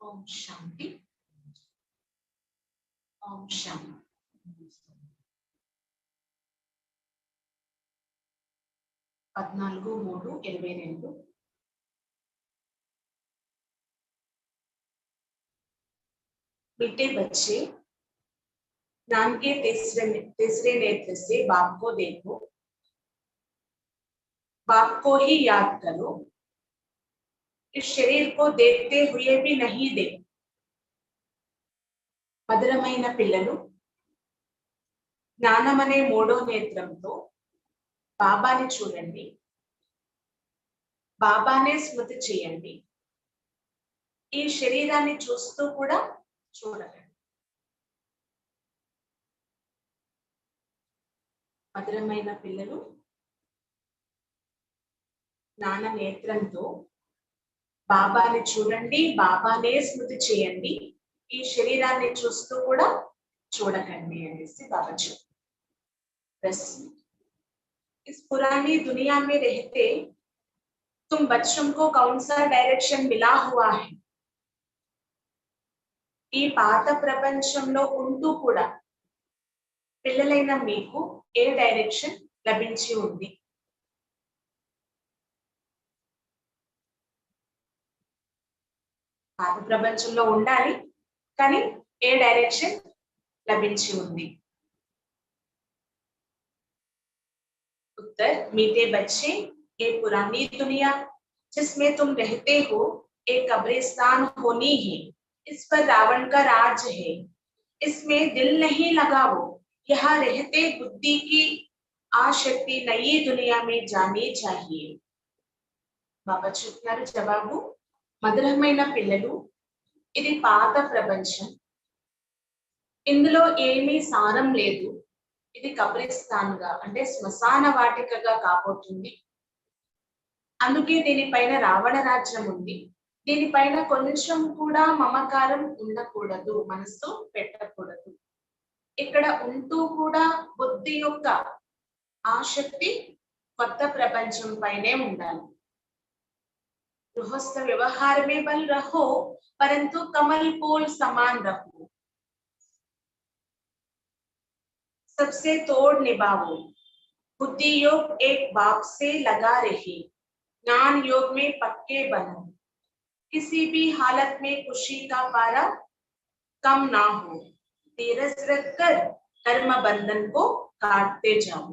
ఓం శాంతి. ఓం శాంతి. 14/3/22. बेटे बच्चे, ज्ञान के तीसरे नेत्र से बाप को देखो, बाप को ही याद करो। इस शरीर को देखते हुए भी नहीं देखो। మధురమైన పిల్లలు, జ్ఞానమనే మూడో నేత్రంతో బాబాని చూడండి, బాబానే స్మృతి చేయండి. ఈ శరీరాన్ని చూస్తూ కూడా చూడకండి. మధురమైన పిల్లలు, జ్ఞాన నేత్రంతో బాబాని చూడండి, బాబానే స్మృతి చేయండి. ఈ శరీరాన్ని చూస్తూ కూడా చూడకండి అనేసి బాబా చెప్పారు. प्रश्न, इस पुरानी दुनिया में रहते तुम बच्चों को कौन सा डायरेक्शन मिला हुआ है? ఈ పాత ప్రపంచంలో ఉంటూ కూడా పిల్లలైన మీకు ఏ డైరెక్షన్ లభించి ఉంది? పాత ప్రపంచంలో ఉండాలి, కానీ ఏ డైరెక్షన్ లభించి ఉంది? उत्तर, मीठे बच्चे, ये पुरानी दुनिया जिसमें तुम रहते हो एक कब्रिस्तान होनी है। इस पर रावण का राज है। इसमें दिल नहीं लगाओ। यहाँ रहते बुद्धि की आशक्ति नई दुनिया में जानी चाहिए। बाबा చెప్తున్నారు జవాబు, మధురమైన పిల్లలు, ఇది పాత ప్రపంచం, ఇందులో ఏమీ సారం లేదు. ఇది కబ్రిస్తాన్ గా అంటే శ్మశాన వాటికగా కాబోతుంది. అందుకే దీనిపైన రావణ రాజ్యం ఉంది. దీనిపైన కొంచెం కూడా మమకారం ఉండకూడదు, మనసు పెట్టకూడదు. ఇక్కడ ఉంటూ కూడా బుద్ధి యొక్క ఆసక్తి కొత్త ప్రపంచం పైనే ఉండాలి. गृहस्थ व्यवहार में बल रहो, परंतु कमल फूल समान रहो। सबसे तोड़ निभाओ। बुद्धि योग एक बाप से लगा रही, ज्ञान योग में पक्के बनो। किसी भी हालत में खुशी का पारा कम ना हो। धीरज रखकर कर्म बंधन को काटते जाओ।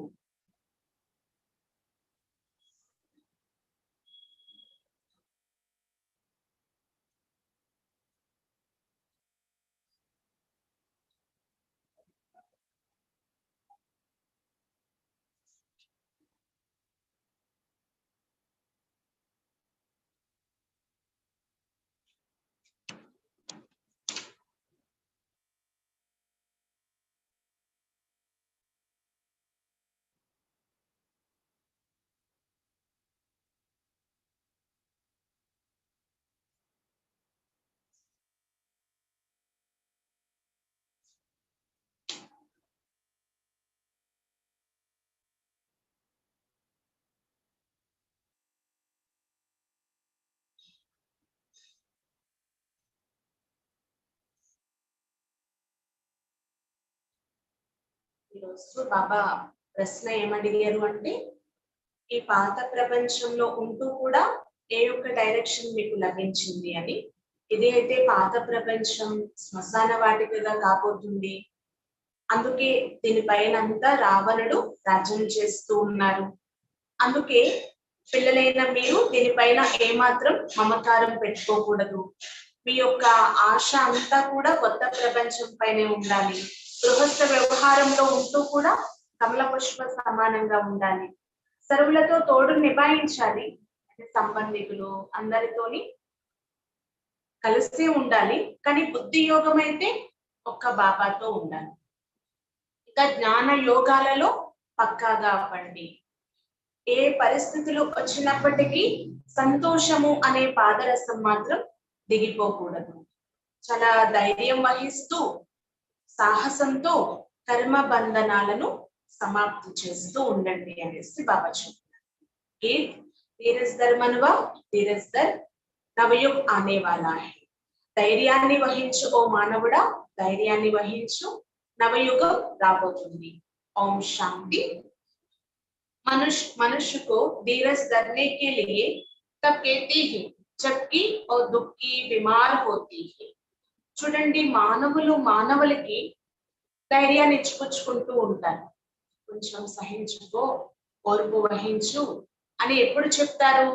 ఈరోజు బాబా ప్రశ్న ఏమడిగారు అంటే, ఈ పాత ప్రపంచంలో ఉంటూ కూడా ఏ యొక్క డైరెక్షన్ మీకు లభించింది అని. ఇది అయితే పాత ప్రపంచం శ్మశాన వాటికగా కాబోతుంది. అందుకే దీనిపైన అంతా రావణుడు రాజ్యం చేస్తూ ఉన్నారు. అందుకే పిల్లలైన మీరు దీనిపైన ఏమాత్రం మమకారం పెట్టుకోకూడదు. మీ యొక్క ఆశ అంతా కూడా కొత్త ప్రపంచం పైనే ఉండాలి. గృహస్థ వ్యవహారంలో ఉంటూ కూడా కమల పుష్ప సమానంగా ఉండాలి. సర్వులతో తోడు నిభాయించాలి, అంటే సంబంధికులు అందరితోని కలిసి ఉండాలి. కానీ బుద్ధి యోగం అయితే ఒక్క బాబాతో ఉండాలి. ఇంకా జ్ఞాన యోగాలలో పక్కాగా అవ్వండి. ఏ పరిస్థితులు వచ్చినప్పటికీ సంతోషము అనే పాదరసం మాత్రం దిగిపోకూడదు. చాలా ధైర్యం వహిస్తూ సాహసంతో కర్మ బంధనాలను సమాప్తి చేస్తూ ఉండండి అనేసి బాబా చెప్తున్నారు. धीरज दर मनवा, धीरज दर नवयुग आने वाला है। ధైర్యాన్ని వహించు ఓ మానవుడా, ధైర్యాన్ని వహించు, नवयुगम राबोतुंदी। ओम शांति। मनुष्य को धीरज धरने के लिए तब कहते हैं जबकि और दुखी बीमार होती है। చూడండి మానవులు మానవులకి ధైర్యాన్ని ఇచ్చుకుంటూ ఉంటారు. కొంచెం సహించుకో, ఓర్పు వహించు అని ఎప్పుడు చెప్తారు?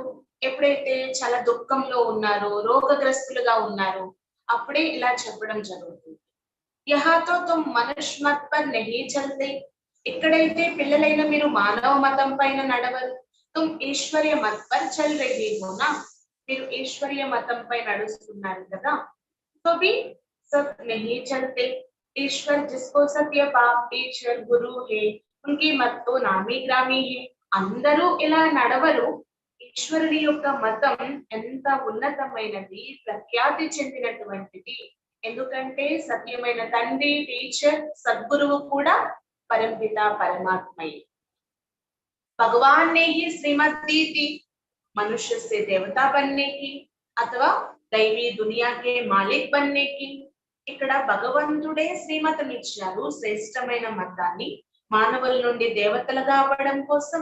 ఎప్పుడైతే చాలా దుఃఖంలో ఉన్నారో, రోగగ్రస్తులుగా ఉన్నారో అప్పుడే ఇలా చెప్పడం జరుగుతుంది. यहाँ तो तुम मनुष्य मत पर नहीं चलते, इकड़ैते पिल्ललैन मीरु मानव मतम पैन नडवरु, तुम ईश्वरीय मत पर चल रही हो ना, मीरु ईश्वरीय मतम पै नडुस्तुन्नारु कदा। तो भी सब नहीं चलते। ईश्वर जिसको सत्य बाप टीचर गुरु है उनकी मत तो नामी ग्रामी है। अंदरू इला नडवरु। ఈశ్వరుడి యొక్క మతం ఎంత ఉన్నతమైనది, ప్రఖ్యాతి చెందినటువంటిది. ఎందుకంటే సత్యమైన తండ్రి, టీచర్, సద్గురువు కూడా परमपिता परमात्मा ही। भगवान ने ही श्रीमत दी थी मनुष्य से देवता बनने की अथवा दैवी दुनिया के मालिक बनने की। ఇక్కడ భగవంతుడే శ్రీమతం ఇచ్చారు, శ్రేష్టమైన మతాన్ని మానవుల నుండి దేవతలుగా అవ్వడం కోసం,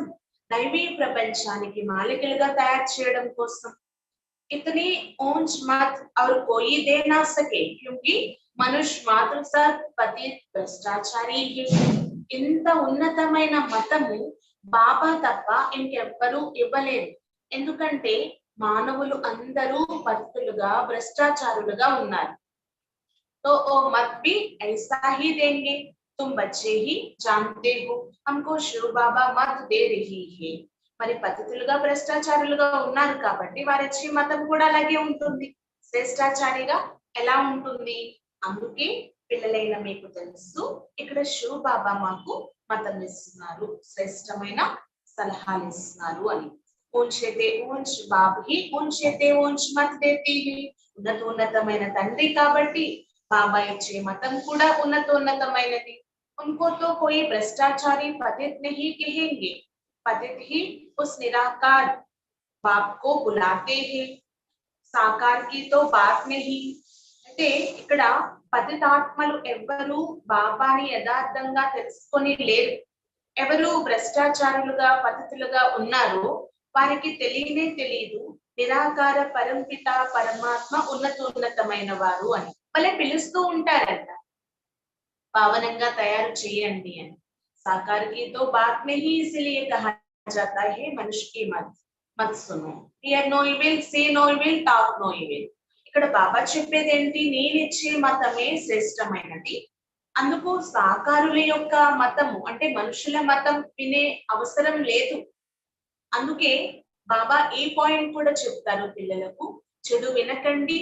దైవీ ప్రపంచానికి మాలికలుగా తయారు చేయడం కోసం। इतनी ऊंच मत और कोई दे ना सके क्योंकि मनुष्य मात्र सब पतित भ्रष्टाचारी है। ఇంత ఉన్నతమైన మతము బాబా తప్ప ఇంకెవ్వరూ ఇవ్వలేరు. ఎందుకంటే మానవులు అందరూ పతితులుగా, భ్రష్టాచారులుగా ఉన్నారు। तो ओ मत भी ऐसा ही देंगे, तुम बच्चे ही जानते हो हमको शिव बाबा मत दे रही है। మరి పతితులుగా భ్రష్టాచారులుగా ఉన్నారు కాబట్టి వారిచ్చే మతం కూడా అలాగే ఉంటుంది, శ్రేష్టాచారిగా ఎలా ఉంటుంది? అందుకే పిల్లలైన మీకు తెలుసు ఇక్కడ శివ బాబా మాకు మతం ఇస్తున్నారు, శ్రేష్టమైన సలహాలు ఇస్తున్నారు అని। ఊంచేతే ఊంచ్ బాబు హి ఊంచేతే ఊంచ్ మత్ దేతి హి। ఉన్నతమైన తండ్రి కాబట్టి బాబా ఇచ్చే మతం కూడా ఉన్నతమైనది। उनको तो कोई भ्रष्टाचारी पतित नहीं कहेंगे, पतित ही उस निराकार बाप को बुलाते हैं, साकार की तो बात नहीं। అంటే ఇక్కడ పతితాత్మలు ఎవ్వరూ బాబాని యథార్థంగా తెలుసుకొని లేరు। ఎవరు భ్రష్టాచారులుగా పతితులుగా ఉన్నారో వారికి తెలియనే తెలియదు నిరాకార పరంపిత పరమాత్మ ఉన్నతమైన వారు అని। వాళ్ళే పిలుస్తూ ఉంటారంట, పావనంగా తయారు చేయండి అని। साकार की तो बात नहीं, इसलिए कहा जाता है मनुष्य की मत सुनो। Hear no evil, see no evil, talk no evil. ఇక్కడ బాబా చెప్పేది ఏంటి? నేనిచ్చే మతమే శ్రేష్టమైనది, అందుకు సాకారుల యొక్క మతము అంటే మనుషుల మతం వినే అవసరం లేదు। అందుకే బాబా ఈ పాయింట్ కూడా చెప్తారు పిల్లలకు, చెడు వినకండి,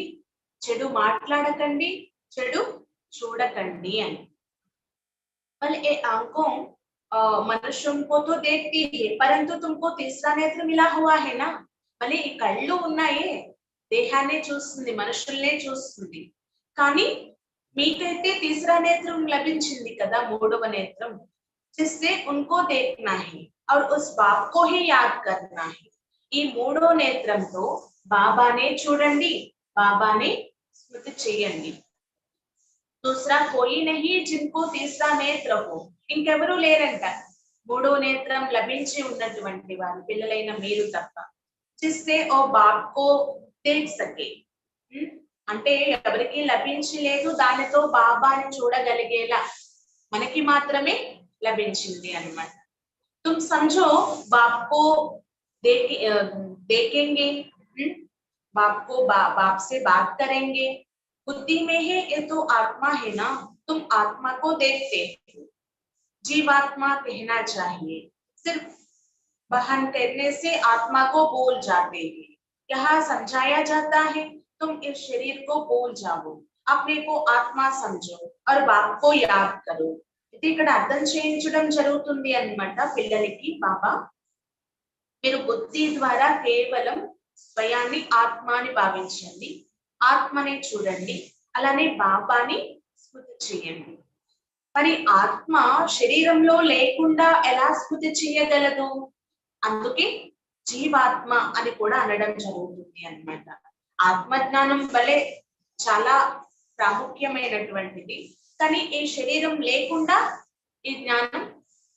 చెడు మాట్లాడకండి, చెడు చూడకండి అని। भले ये आंखों मनुष्यों को तो देखती है परंतु तुमको तीसरा नेत्र मिला हुआ है ना। भले ఈ కళ్ళు ఉన్నాయి, దేహాన్ని చూస్తుంది, మనుషుల్నే చూస్తుంది, కానీ మీకైతే తీసరా నేత్రం లభించింది కదా, మూడవ నేత్రం। जिससे उनको देखना है और उस बाप को ही याद करना है। ఈ మూడో నేత్రంతో బాబానే చూడండి, బాబానే స్మృతి చేయండి। दूसरा कोई नहीं जिनको तीसरा नेत्र हो, ఇంకెవరూ లేరంట మూడో నేత్రం లభించి ఉన్నటువంటి వారు పిల్లలైన మీరు తప్ప। जिससे ओ बाप को देख सके, అంటే ఎవరికి లభించి లేదు, దానితో బాబాని చూడగలిగేలా మనకి మాత్రమే లభించింది అన్నమాట। तुम समझो बाप को देखेंगे, बाप को बाप से बात करेंगे, बुद्धि में है ये तो आत्मा है ना, तुम आत्मा को देखते हो। जीवात्मा कहना चाहिए, सिर्फ बहन करने से आत्मा को भूल जाते हैं। यहाँ समझाया जाता है तुम इस शरीर को भूल जाओ, अपने को आत्मा समझो और बाप को याद करो। ఇది ఇక్కడ అర్థం చేయించడం జరుగుతుంది అన్నమాట పిల్లలకి। బాబా మీరు బుద్ధి ద్వారా కేవలం స్వయాన్ని ఆత్మాని భావించండి, ఆత్మని చూడండి, అలానే బాబాని స్మృతి చేయండి। మరి ఆత్మ శరీరంలో లేకుండా ఎలా స్మృతి చేయగలదు? అందుకే జీవాత్మ అని కూడా అనడం జరుగుతుంది అన్నమాట। ఆత్మజ్ఞానం వలె చాలా ప్రాముఖ్యమైనటువంటిది. కానీ ఈ శరీరం లేకుండా ఈ జ్ఞానం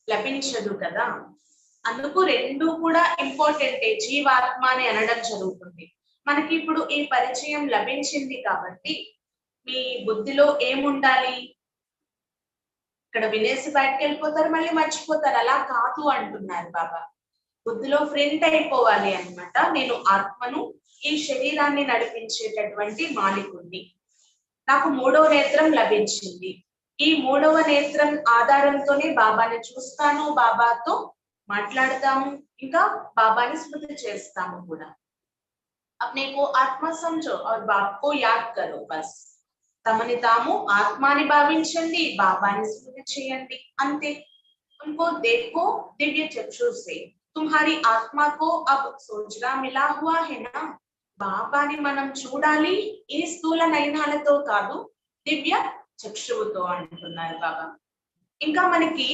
లభించదు కదా. అందుకు రెండు కూడా ఇంపార్టెంటే, జీవాత్మ అని అనడం జరుగుతుంది. మనకి ఇప్పుడు ఈ పరిచయం లభించింది కాబట్టి మీ బుద్ధిలో ఏముండాలి? ఇక్కడ వినేసి బయటకు వెళ్ళిపోతారు, మళ్ళీ మర్చిపోతారు. అలా కాదు అంటున్నారు బాబా. బుద్ధిలో ప్రింట్ అయిపోవాలి అన్నమాట. నేను ఆత్మను, ఈ శరీరాన్ని నడిపించేటటువంటి మాలికుణ్ణి. నాకు మూడవ నేత్రం లభించింది. ఈ మూడవ నేత్రం ఆధారంతోనే బాబాని చూస్తాను, బాబాతో మాట్లాడతాము, ఇంకా బాబాని స్మృతి చేస్తాము కూడా. अपने को आत्मा समझो और बाप को याद करो बस. తమని తాము ఆత్మాని భావించండి, బాబాని స్మృతి చేయండి, అంతే. उनको देखो दिव्य चक्षु से. तुम्हारी आत्मा को अब सोचना मिला हुआ है ना. బాబాని మనం చూడాలి ఈ స్థూల నయనాలతో కాదు, దివ్య చక్షువుతో అంటున్నారు బాబా. ఇంకా మనకి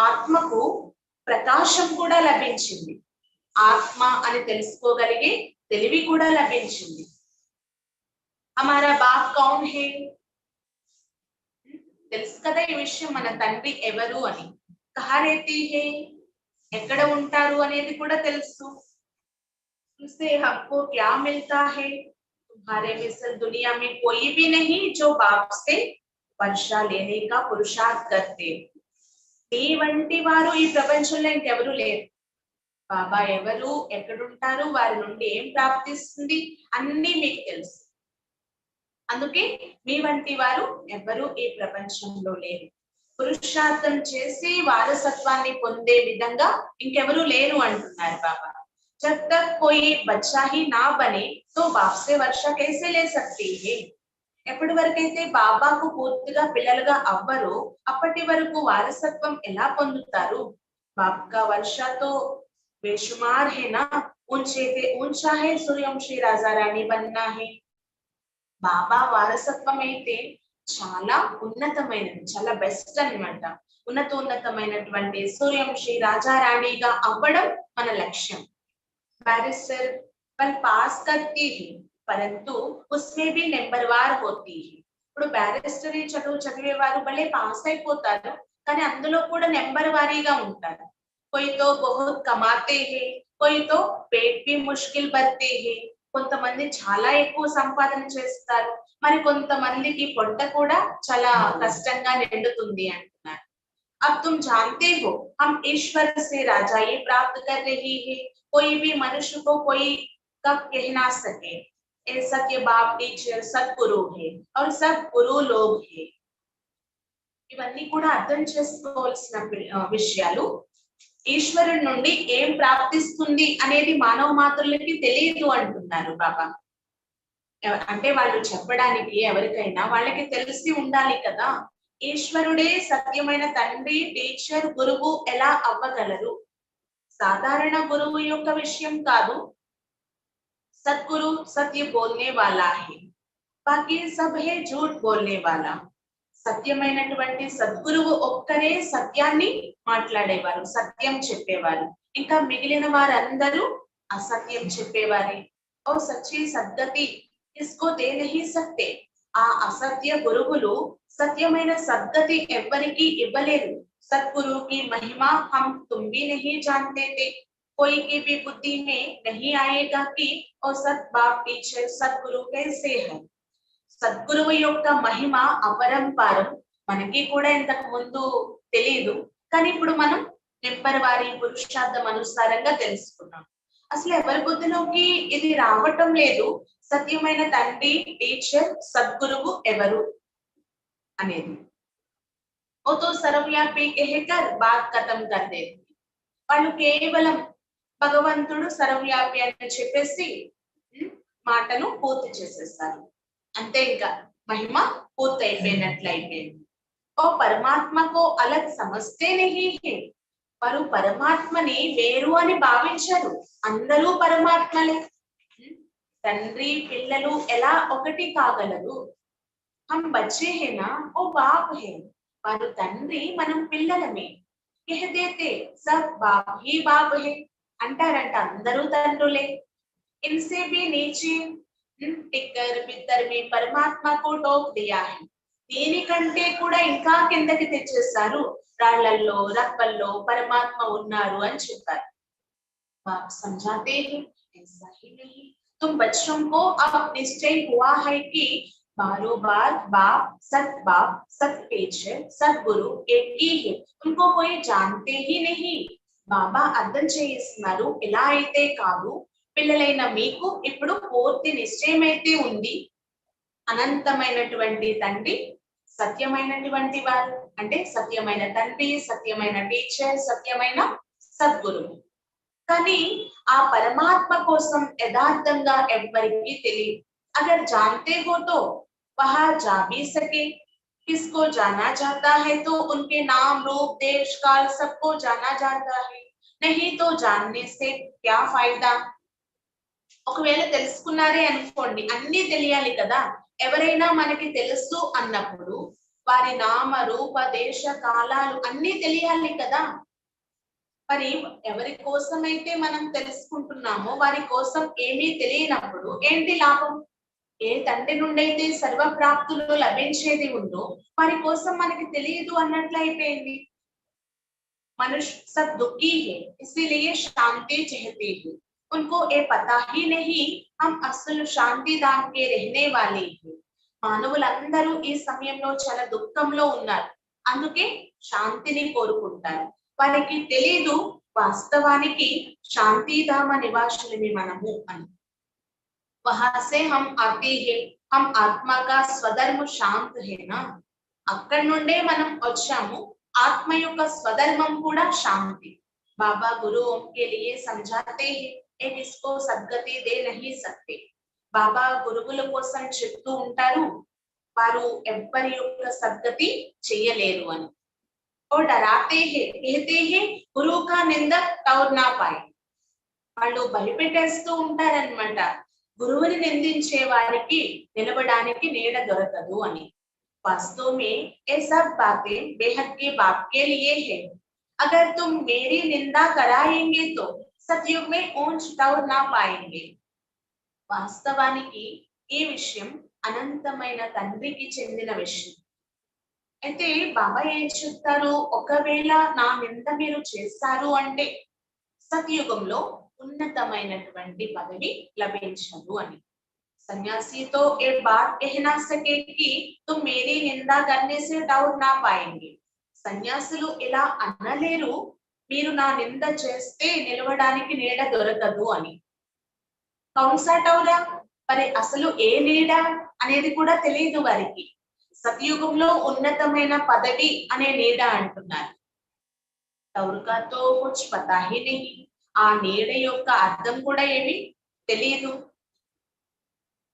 ఆత్మకు ప్రకాశం కూడా లభించింది. ఆత్మ అని తెలుసుకోగలిగే తెలివి కూడా లభించింది. हमारा बाप कौन है? తెలుసు కదా ఈ విషయం, మన తండ్రి ఎవరు అని. కహా रहती है, ఎక్కడ ఉంటారు అనేది కూడా తెలుసు. उससे हमको क्या मिलता है? तुम्हारे मिसल दुनिया में कोई भी नहीं जो बाप से वर्षा लेने का पुरुषार्थ करते. నీ వంటి వారు ఈ ప్రపంచంలో ఇంకెవరు లేరు. బాబా ఎవరు, ఎక్కడుంటారు, వారి నుండి ఏం ప్రాప్తిస్తుంది అన్నీ మీకు తెలుసు. అందుకే మీ వంటి వారు ఎవరు ఈ ప్రపంచంలో లేరు. పురుషార్థం చేసి వారసత్వాన్ని పొందే విధంగా ఇంకెవరు లేరు అంటున్నారు బాబా. जब तक कोई बच्चा ही ना बने तो बाप से वर्षा कैसे ले सकती है? ఎప్పటి వరకైతే బాబాకు పూర్తిగా పిల్లలుగా అవ్వరో అప్పటి వరకు వారసత్వం ఎలా పొందుతారు? బాప్ కా వర్షా తో బేషుమార్ है ना, ऊंचे से ऊंचा है सूर्यवंशी राजा रानी बनना है. బాబా వారసత్వం అయితే చాలా ఉన్నతమైనది, చాలా బెస్ట్ అన్నమాట. ఉన్నతమైనటువంటి సూర్యవంశీ రాజారాణిగా అవ్వడం మన లక్ష్యం. बैरिस्टर पल पास करती है परंतु उसमें भी नंबरवार होती है. ఇప్పుడు బ్యారిస్టరీ చదివే వారు భలే పాస్ అయిపోతారు, కానీ అందులో కూడా నెంబర్ వారీగా ఉంటారు. कोई तो बहुत कमाते हैं, कोई तो पेट भी मुश्किल भरते हैं. కొంతమంది చాలా ఎక్కువ సంపాదన చేస్తారు, మరి కొంతమందికి పొట్ట కూడా చాలా కష్టంగా నిండుతుంది అంటున్నారు. अब तुम जानते हो हम ईश्वर से राजाई प्राप्त कर रही है. कोई भी मनुष्य को कोई कब कह ना सके ऐसा के बाप टीचर सद्गुरु है और सब गुरु लोग है. ఇవన్నీ కూడా అర్థం చేసుకోవాల్సిన విషయాలు. ఈశ్వరుడి నుండి ఏం ప్రాప్తిస్తుంది అనేది మానవ మాత్రులకి తెలియదు అంటున్నారు బాబా. అంటే వాళ్ళు చెప్పడానికి ఎవరికైనా వాళ్ళకి తెలిసి ఉండాలి కదా. ఈశ్వరుడే సత్యమైన తండ్రి, టీచర్, గురువు ఎలా అవ్వగలరు? సాధారణ గురువు యొక్క విషయం కాదు. సద్గురు సత్య బోల్నే వాలా హై, బాకీ సబ్ హై झूठ बोलने वाला. సత్యమైనటువంటి సద్గురువు ఒక్కరే సత్యాన్ని మాట్లాడేవారు, సత్యం చెప్పేవారు. ఇంకా మిగిలిన వారందరూ అసత్యం చెప్పేవారే. ఓ సచ్చి సద్గతి ఇస్కో దే నహీ సక్తే. ఆ అసత్య గురువులు సత్యమైన సద్గతి ఎవ్వరికి ఇవ్వలేరు. सतगुरु की महिमा हम तुम भी नहीं जानते थे. कोई की भी बुद्धि में नहीं आएगा कि और सत बाप टीचर सतगुरु कैसे है. సద్గురువు యొక్క మహిమ అపరంపారం, మనకి కూడా ఇంతకు ముందు తెలియదు, కానీ ఇప్పుడు మనం నెంబర్ వారి పురుషార్థం అనుసారంగా తెలుసుకున్నాం. అసలు ఎవరి బుద్ధిలోకి ఇది రావటం లేదు, సత్యమైన తండ్రి, టీచర్, సద్గురువు ఎవరు అనేది. ఓ తో సర్వవ్యాపి कहकर बात खत्म कर देती. వాళ్ళు కేవలం భగవంతుడు సర్వవ్యాపి అని చెప్పేసి మాటను పూర్తి చేసేస్తారు, అంతే. ఇంకా మహిమ పూర్తి అయిపోయినట్లు అయిపోయింది. ఓ పరమాత్మకు అలగ్ సమస్తే నహీ హై. వారు పరమాత్మని వేరు అని భావించరు, అందరూ పరమాత్మలే. తండ్రి పిల్లలు ఎలా ఒకటి కాగలరు? హమ్ బచ్చే హే నా, ఓ బాప్ హే. వారు తండ్రి, మనం పిల్లలమే. కహ్ దేతే సబ్ బాప్ హీ బాప్ హే అంటారంట, అందరూ తండ్రులే. ఇన్సే భీ నీచే टिक्कर पिक्कर में परमात्मा को टोक दिया है, దీనికంటే కూడా ఇంకా కిందకి తెచ్చేస్తారు, రాళ్లల్లో రప్పల్లో పరమాత్మ ఉన్నారు అని చెప్పారు. बाप समझाते हैं ऐसा ही नहीं, तुम बच्चों को अब निश्चय हुआ है कि बारों बार बाप सत टीचर सदगुरु एक ही है, उनको कोई जानते ही नहीं. బాబా అర్థం చేయిస్తున్నారు, ఎలా అయితే కాదు పిల్లలైన మీకు ఇప్పుడు పూర్తి నిశ్చయమైతే ఉంది, అనంతమైనటువంటి తండ్రి సత్యమైనటువంటి వారు, అంటే సత్యమైన తండ్రి, సత్యమైన టీచర్, సత్యమైన సద్గురువు. కానీ ఆ పరమాత్మ కోసం యథార్థంగా ఎవ్వరికీ తెలియదు. अगर जानते हो तो वहां जा भी सके, किसको जाना जाता है तो उनके नाम रूप देश काल सबको जाना जाता है, नहीं तो जानने से क्या फायदा. ఒకవేళ తెలుసుకున్నారే అనుకోండి, అన్ని తెలియాలి కదా. ఎవరైనా మనకి తెలుసు అన్నప్పుడు వారి నామ రూప దేశ కాలాలు అన్ని తెలియాలి కదా. మరి ఎవరి కోసమైతే మనం తెలుసుకుంటున్నామో వారి కోసం ఏమీ తెలియనప్పుడు ఏంటి లాభం? ఏ తండ్రి నుండి అయితే సర్వ ప్రాప్తులు లభించేది ఉందో వారి కోసం మనకి తెలియదు అన్నట్లయిపోయింది. मनुष्य सब दुखी है, इसीलिए शांति चाहते हैं, उनको ये पता ही नहीं हम असल शांति धाम के रहने वाले हैं. మానవులందరూ ఈ సమయంలో చాలా దుఃఖంలో ఉన్నారు, అందుకే శాంతిని కోరుకుంటారు. వారికి తెలియదు వాస్తవానికి శాంతిధామ నివాసులమే మనము అని. वहां से हम आते हैं, हम आत्मा का स्वधर्म शांत है ना, అక్కడి నుండే మనం వచ్చాము, ఆత్మ యొక్క స్వధర్మం కూడా శాంతి. బాబా గురు के लिए समझाते हैं, एक इसको सद्गति दे नहीं सकते. బాబా గురువుల కోసం చెప్తూ ఉంటారు, వారు ఎవ్వరి యొక్క సద్గతి చేయలేరు అని. और डराते हैं, कहते हैं गुरु का निंदक टौर ना पाए. వాళ్ళు భయపెట్టేస్తూ ఉంటారన్నమాట, గురువుని నిందించే వారికి నిలవడానికి నీడ దొరకదు అని. वास्तव में ये सब बातें बेहद के बाप के लिए है. अगर तुम मेरी निंदा कराएंगे तो सतयुग में ऊंच टौर ना पाएंगे. వాస్తవానికి ఈ విషయం అనంతమైన తండ్రికి చెందిన విషయం. అయితే బాబా ఏం చెప్తారు, ఒకవేళ నా నింద మీరు చేస్తారు అంటే సతయుగంలో ఉన్నతమైనటువంటి పదవి లభించదు అని. सन्यासी तो एक बात कह ना सके कि तुम मेरी निंदा करने से टौर ना पाएंगे. సన్యాసులు ఇలా అనలేరు, మీరు నా నింద చేస్తే నిలవడానికి నీడ దొరకదు అని. కౌన్సా టౌరా, మరి అసలు ఏ నీడ అనేది కూడా తెలియదు వారికి. సతయుగంలో ఉన్నతమైన పదవి అనే నీడ అంటున్నారు. టౌర్కా తో కుచ్ పతా హీ నహీ, ఆ నీడ యొక్క అర్థం కూడా ఏమి తెలియదు.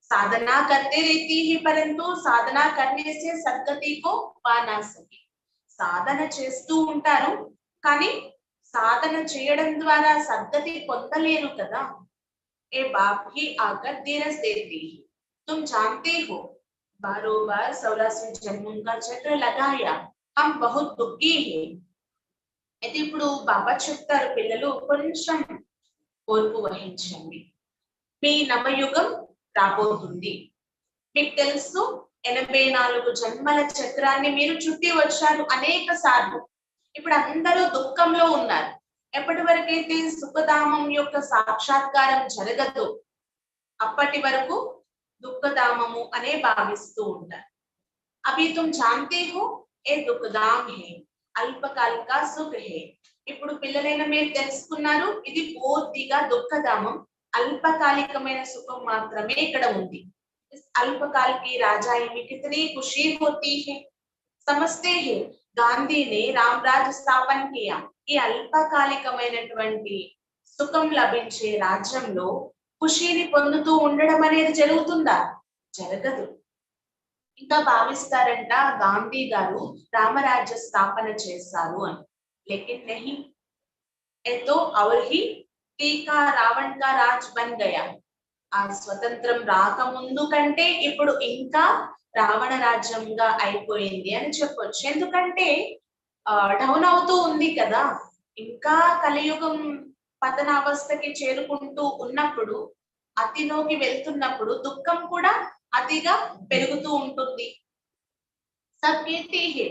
साधना करते रहती है परंतु साधना करने से सद्गति को पा ना सके. సాధన చేస్తూ ఉంటారు కానీ సాధన చేయడం ద్వారా సద్గతి పొందలేరు కదా. ఏ बाप ही आकर धीरज देती है, तुम जानते हो बारों बार 16वें जन्मों का चक्र लगाया, हम बहुत दुखी है. అయితే ఇప్పుడు బాబా చెప్తారు, పిల్లలు కొంచెం ఓర్పు వహించండి, మీ నవయుగం రాబోతుంది. మీకు తెలుసు 84 జన్మల చక్రాన్ని మీరు చుట్టి వచ్చారు అనేక సార్లు. ఇప్పుడు అందరూ దుఃఖంలో ఉన్నారు. ఎప్పటి వరకైతే సుఖధామం యొక్క సాక్షాత్కారం జరగదు అప్పటి వరకు దుఃఖధామము అనే భావిస్తూ ఉంటారు. అభి తుమ్ జాన్తే హో ఏ దుఃఖధామ్ హే, అల్పకాల కా సుఖ హే. ఇప్పుడు పిల్లలైన మీరు తెలుసుకున్నారు, ఇది పూర్తిగా దుఃఖధామం, అల్పకాలికమైన సుఖం మాత్రమే ఇక్కడ ఉంది. इस अल्पकाल की राजाई में कितनी खुशी होती है. समझते हैं गांधी ने रामराज स्थापन किया, ఈ అల్పకాలికమైనటువంటి సుఖం లభించే రాజ్యంలో ఖుషీని పొందుతూ ఉండడం అనేది జరుగుతుందా? జరగదు. ఇంకా భావిస్తారంట గాంధీ గారు రామరాజ్య స్థాపన చేశారు అని. लेकिन नहीं, ये तो और ही टीका रावण का राज बन गया. ఆ స్వతంత్రం రాకముందు కంటే ఇప్పుడు ఇంకా రావణ రాజ్యంగా అయిపోయింది అని చెప్పొచ్చు. ఎందుకంటే డౌన్ అవుతూ ఉంది కదా, ఇంకా కలియుగం పతనావస్థకి చేరుకుంటూ ఉన్నప్పుడు అతిలోకి వెళ్తున్నప్పుడు దుఃఖం కూడా అతిగా పెరుగుతూ ఉంటుంది. सब कहते हैं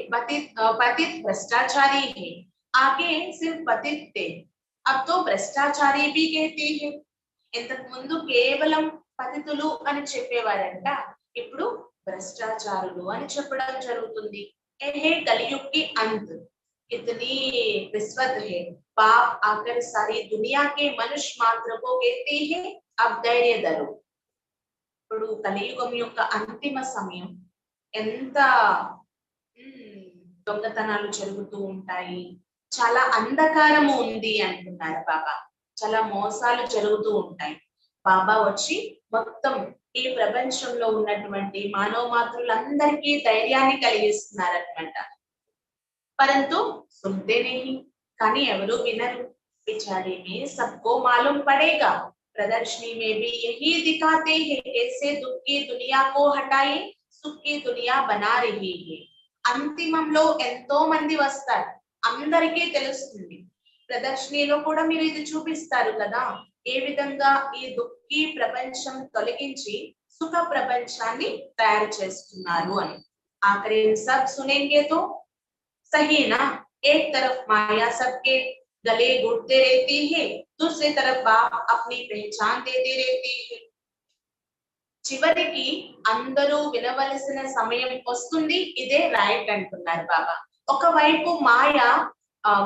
पतित भ्रष्टाचारी है, आगे सिर्फ पतित थे, अब तो भ्रष्टाचारी भी कहते हैं. ఇంతకు ముందు కేవలం పతితులు అని చెప్పేవారంట, ఇప్పుడు భ్రష్టాచారులు అని చెప్పడం జరుగుతుంది. ఏ కలియుగ్ కి అంత్ इतनी रिश्वत है, पाप आकर सारी दुनिया के मनुष्य मात्र को कहते हैं अब धैर्य धरो. ఇప్పుడు కలియుగం యొక్క అంతిమ సమయం. ఎంత దొంగతనాలు జరుగుతూ ఉంటాయి, చాలా అంధకారము ఉంది అంటున్నారు బాబా, చాలా మోసాలు జరుగుతూ ఉంటాయి. బాబా వచ్చి మొత్తం ఈ ప్రపంచంలో ఉన్నటువంటి మానవ మాతృలందరికీ ధైర్యాన్ని కలిగిస్తున్నారన్నమాట. పరంతు సునతే నహీ, కానీ ఎవరు వినరు. बिचारे में सबको मालूम पड़ेगा, प्रदर्शनी में भी यही दिखाते हैं कैसे दुख की दुनिया को हटाए सुख की दुनिया बना रही है. అంతిమంలో ఎంతో మంది వస్తారు, అందరికీ తెలుస్తుంది. ప్రదర్శనలో కూడా మీరు ఇది చూపిస్తారు కదా, ఏ విధంగా ఈ దుఃఖీ ప్రపంచం తొలగించి సుఖ ప్రపంచాన్ని తయారు చేస్తున్నారు అని. ఆఖరి सब सुनेंगे तो सही ना, एक तरफ माया सबके गले घुटते रहती है, दूसरी तरफ बाप अपनी पहचान देते रहती है. చివరికి అందరూ వినవలసిన సమయం వస్తుంది, ఇదే రైట్ అంటున్నారు బాబా. ఒకవైపు మాయ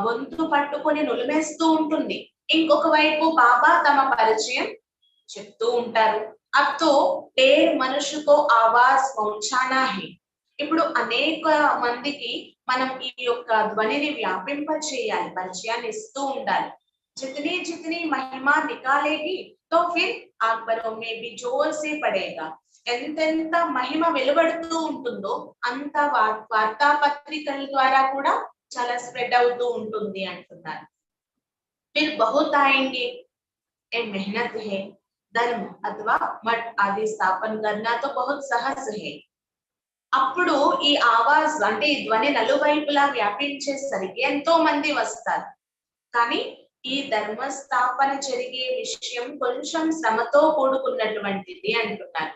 గొంతు పట్టుకొని నులిమేస్తూ ఉంటుంది, ఇంకొక వైపు బాబా తమ పరిచయం చెప్తూ ఉంటారు. అబ్ తో ढेर మనుషు కో ఆవాజ్ పహుంచానా హై. ఇప్పుడు అనేక మందికి మనం ఈ యొక్క ధ్వనిని వ్యాపింప చేయాలి, పరిచయాన్ని ఇస్తూ ఉండాలి. जितनी जितनी महिमा निकालेगी तो फिर आखबरों में भी जोर से पड़ेगा. ఎంతెంత మహిమ వెలువడుతూ ఉంటుందో అంత వార్తాపత్రికల ద్వారా కూడా చాలా స్ప్రెడ్ అవుతూ ఉంటుంది అంటున్నారు. फिर बहुत आएंगे, ये मेहनत है, धर्म अथवा मठ आदि स्थापन करना तो बहुत सहज है. అప్పుడు ఈ ఆవాజ్ అంటే ఈ ధ్వని నలువైపులా వ్యాపించేసరికి ఎంతో మంది వస్తారు, కానీ ఈ ధర్మ స్థాపన జరిగే విషయం కొంచెం శ్రమతో కూడుకున్నటువంటిది అంటున్నారు.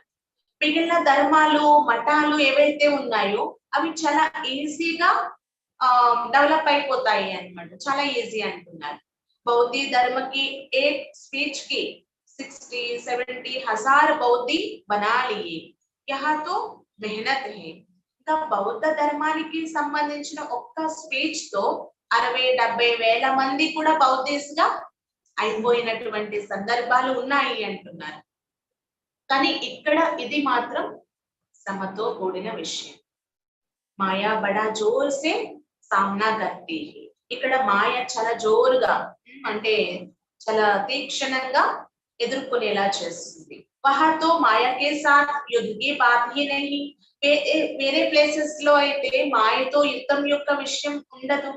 మిగిలిన ధర్మాలు మఠాలు ఏవైతే ఉన్నాయో అవి చాలా ఈజీగా డెవలప్ అయిపోతాయి అన్నమాట, చాలా ఈజీ అంటున్నారు. బౌద్ధి ధర్మకి एक स्पीच की 60-70 हजार బౌద్ధి బనా లియే, యహా తో మెహనత్ హై. ఇంకా బౌద్ధ ధర్మానికి సంబంధించిన ఒక్క స్పీచ్ తో 60-70 వేల మంది కూడా బౌద్ధిస్ట్ గా అయిపోయినటువంటి సందర్భాలు ఉన్నాయి అంటున్నారు. కానీ ఇక్కడ ఇది మాత్రం శ్రమతో కూడిన విషయం. మాయా బడా జోర్ సే సామ్నా కర్తీ హై. ఇక్కడ మాయ చాలా జోరుగా అంటే చాలా తీక్షణంగా ఎదుర్కొనేలా చేస్తుంది. వహా తో మాయా కే సాత్ యుద్ధ కి బాత్ హీ నహీ. వేరే ప్లేసెస్ లో అయితే మాయతో యుద్ధం యొక్క విషయం ఉండదు.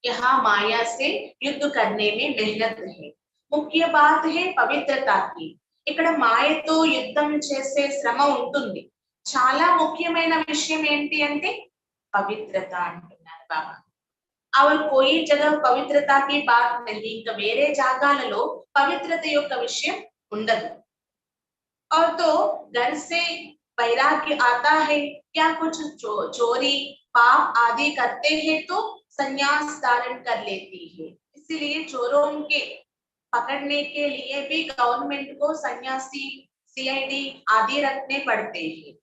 यहाँ माया से युद्ध करने में मेहनत है, मुख्य बात है पवित्रता की. ఇక్కడ మాయతో యుద్ధం చేసే శ్రమ ఉంటుంది, చాలా ముఖ్యమైన విషయం ఏంటి అంటే పవిత్రత అంటున్నారు బాబా. और कोई जगह पवित्रता की बात नहीं, ఇంకా వేరే జాగాలలో పవిత్రత యొక్క విషయం ఉండదు. और तो घर से वैराग्य आता है, क्या कुछ चोरी पाप आदि करते हैं तो संन्यास धारण कर लेती है. इसलिए चोरों के पकड़ने के लिए भी गवर्नमेंट को सन्यासी सीआईडी आदि रखने पड़ते हैं.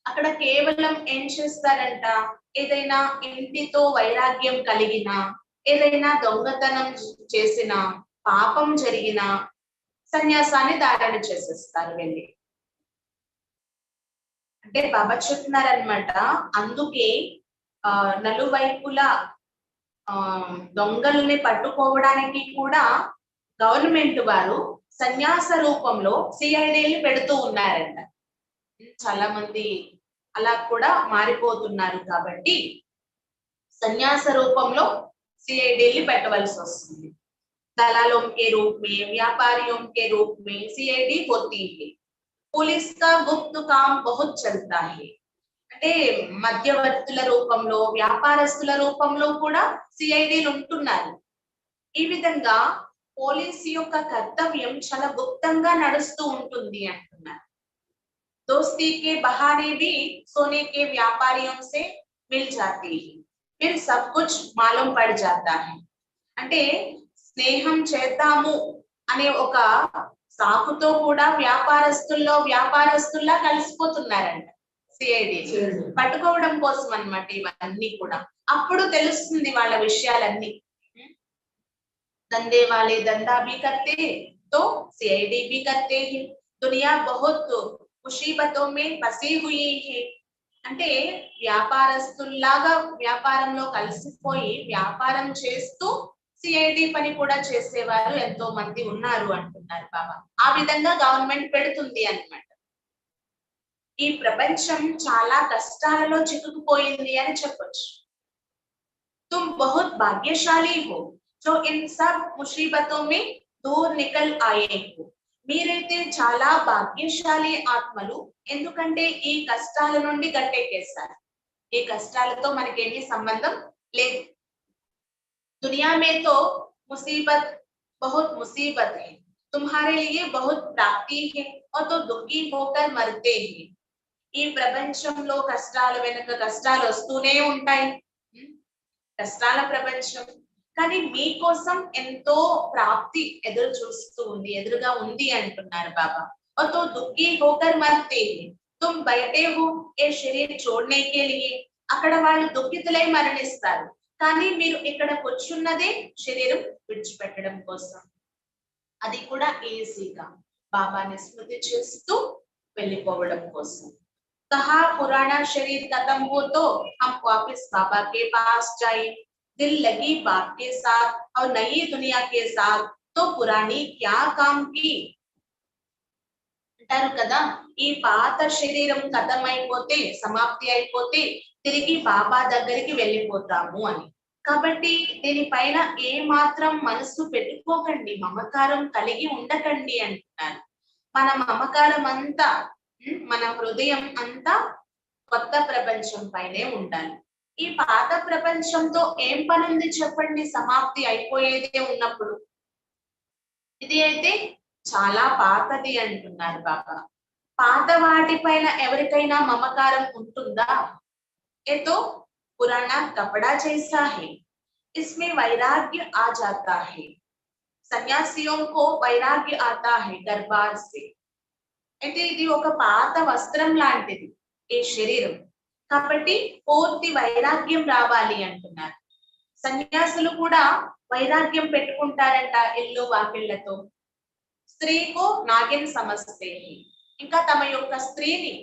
అక్కడ కేవలం ఏం చేస్తారంట, ఏదైనా ఇంటితో వైరాగ్యం కలిగిన, ఏదైనా దొంగతనం చేసిన, పాపం జరిగిన సన్యాసాన్ని ధారణ చేసేస్తారు వెళ్ళి. అంటే బాబా చెప్తున్నారనమాట, అందుకే నలువైపులా దొంగల్ని పట్టుకోవడానికి కూడా గవర్నమెంట్ వారు సన్యాస రూపంలో సిఐడిని పెడుతూ ఉన్నారంట. చాలా మంది అలా కూడా మారిపోతున్నారు కాబట్టి సన్యాస రూపంలో సిఐడిని పెట్టవలసి వస్తుంది. दलालों के रूप में, व्यापारियों के रूप में सीआईडी होती है. पुलिस का गुप्त काम बहुत चलता है. అంటే మధ్యవర్తుల రూపంలో, వ్యాపారస్తుల రూపంలో కూడా సిఐడిలు ఉంటున్నారు. ఈ విధంగా పోలీసు యొక్క కర్తవ్యం చాలా గుప్తంగా నడుస్తూ ఉంటుంది అంటున్నారు. दोस्ती के बहाने भी सोने के व्यापारियों से मिल जाती है, फिर सब कुछ मालूम पड़ जाता है. అంటే స్నేహం చేద్దాము అనే ఒక సాకుతో కూడా వ్యాపారస్తుల్లా కలిసిపోతున్నారంట సిఐడి పట్టుకోవడం కోసం అన్నమాట. ఇవన్నీ కూడా అప్పుడు తెలుస్తుంది వాళ్ళ విషయాలన్నీ. దందే వాలే దందా भी करते तो सीआईडी भी करते हैं. दुनिया बहुत ముసీబతో మే ఫసీ హుయి హై. అంటే వ్యాపారస్తుల్లాగా వ్యాపారంలో కలిసిపోయి వ్యాపారం చేస్తూ సిఐడి పని కూడా చేసేవారు ఎంతో మంది ఉన్నారు అంటున్నారు బాబా. ఆ విధంగా గవర్నమెంట్ పెడుతుంది అన్నమాట. ఈ ప్రపంచం చాలా కష్టాలలో చిక్కుకుపోయింది అని చెప్పొచ్చు. तुम बहुत भाग्यशाली हो जो इन सब मुसीबतों में दूर निकल आए हो. మీరైతే చాలా భాగ్యశాలి ఆత్మలు, ఎందుకంటే ఈ కష్టాల నుండి గట్టెక్కేస్తారు. ఈ కష్టాలతో మనకేమీ సంబంధం లేదు. दुनिया में तो मुसीबत बहुत मुसीबत है, तुम्हारे लिए बहुत प्राप्ति है और तो दुखी होकर मरते हैं. ఈ ప్రపంచంలో కష్టాల వెనుక కష్టాలు వస్తూనే ఉంటాయి. కష్టాల ప్రపంచం, కానీ మీకోసం ఎంతో ప్రాప్తి ఎదురు చూస్తూ ఉంది, ఎదురుగా ఉంది అంటున్నారు బాబా. और तो दुखी होकर मरते हैं, तुम बैठे हो ये शरीर छोड़ने के लिए. అక్కడ వాళ్ళు దుఃఖితులై మరణిస్తారు, కానీ మీరు ఇక్కడ కూర్చున్నదే శరీరం విడిచిపెట్టడం కోసం. అది కూడా ఈజీగా బాబాని స్మృతి చేస్తూ వెళ్ళిపోవడం కోసం. कहा पुराना शरीर खत्म हो तो हम वापस बाबा के पास जाए. दिल लगी बाप के साथ और नई दुनिया के साथ तो पुरानी क्या काम की. అంటారు కదా, ఈ పాత శరీరం ఖతం అయిపోతే, సమాప్తి అయిపోతే తిరిగి బాబా దగ్గరికి వెళ్ళిపోతాము అని. కాబట్టి దీనిపైన ఏ మాత్రం మనసు పెట్టుకోకండి, మమకారం కలిగి ఉండకండి అంటున్నారు. మన మమకారం అంతా, మన హృదయం అంతా కొత్త ప్రపంచం పైనే ఉండాలి. ఈ పాత ప్రపంచంతో ఏం పని ఉంది చెప్పండి, సమాప్తి అయిపోయేదే ఉన్నప్పుడు. ఇది అయితే చాలా పాతది అంటున్నారు బాబా. పాత వాటిపైన ఎవరికైనా మమకారం ఉంటుందా? ये तो पुराना कपड़ा जैसा है, इसमें वैराग्य आ जाता है. सन्यासियों को वैराग्य आता है दरबार से. అయితే ఇది ఒక పాత వస్త్రం లాంటిది ఈ శరీరం, కాబట్టి పూర్తి వైరాగ్యం రావాలి అంటున్నారు. సన్యాసులు కూడా వైరాగ్యం పెట్టుకుంటారంట ఇల్లు వాకిళ్లతో. స్త్రీకు నాగిన్ సమస్తే, ఇంకా తమ యొక్క స్త్రీని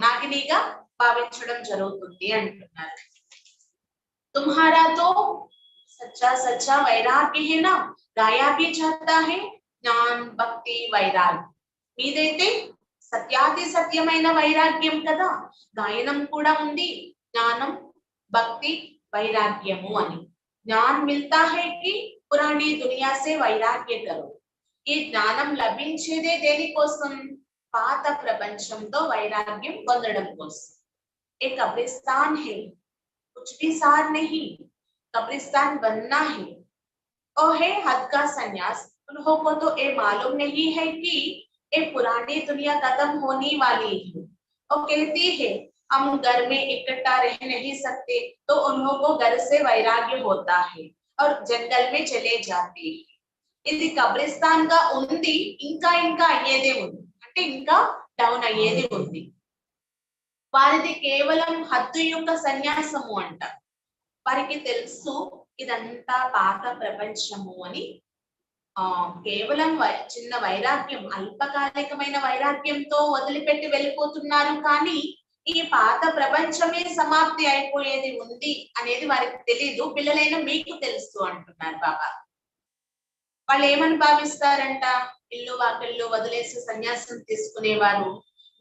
నాగినిగా భావించడం జరుగుతుంది అంటున్నారు. తుమ్హారా తో సచ్చా సచ్చా వైరాగ్య హే నా, గాయా భీ జాతా హే జ్ఞాన్ భక్తి వైరాగ్య. మీదైతే సత్యాతి సత్యమైన వైరాగ్యం కదా, గాయనం కూడా ఉంది, జ్ఞానం భక్తి వైరాగ్యము అని. జ్ఞాన్ మిల్తా హై కి పురాణి దునియా సే వైరాగ్య కరో. ఈ జ్ఞానం లభించేదే దేనికోసం? పాత ప్రపంచంతో వైరాగ్యం పొందడం కోసం. ఏ కబ్రిస్తాన్ హై, కుచ్ భీ సార్ నహీ, కబ్రిస్తాన్ బన్నా హై. ఓ హే హద్ కా సన్యాస్, ఉన్హోं को तो ये मालूम नहीं है कि ये पुरानी दुनिया खत्म होने वाली है. और कहती है हम घर में इकट्ठा रह नहीं सकते, तो उन्हों को घर से वैराग्य होता है और जंगल में चले जाते हैं. ఇది కబ్రిస్తాన్ గా ఉంది, ఇంకా అయ్యేదే ఉంది, అంటే ఇంకా డౌన్ అయ్యేది ఉంది. వారిది కేవలం హద్దు యొక్క సన్యాసము అంట. వారికి తెలుసు ఇదంతా పాత ప్రపంచము అని. కేవలం చిన్న వైరాగ్యం, అల్పకాలికమైన వైరాగ్యంతో వదిలిపెట్టి వెళ్ళిపోతున్నారు, కానీ ఈ పాత ప్రపంచమే సమాప్తి అయిపోయేది ఉంది అనేది వారికి తెలీదు. పిల్లలైన మీకు తెలుసు అంటున్నారు బాబా. వాళ్ళు ఏమని భావిస్తారంట, ఇల్లు వాకిళ్ళు వదిలేసి సన్యాసం తీసుకునేవారు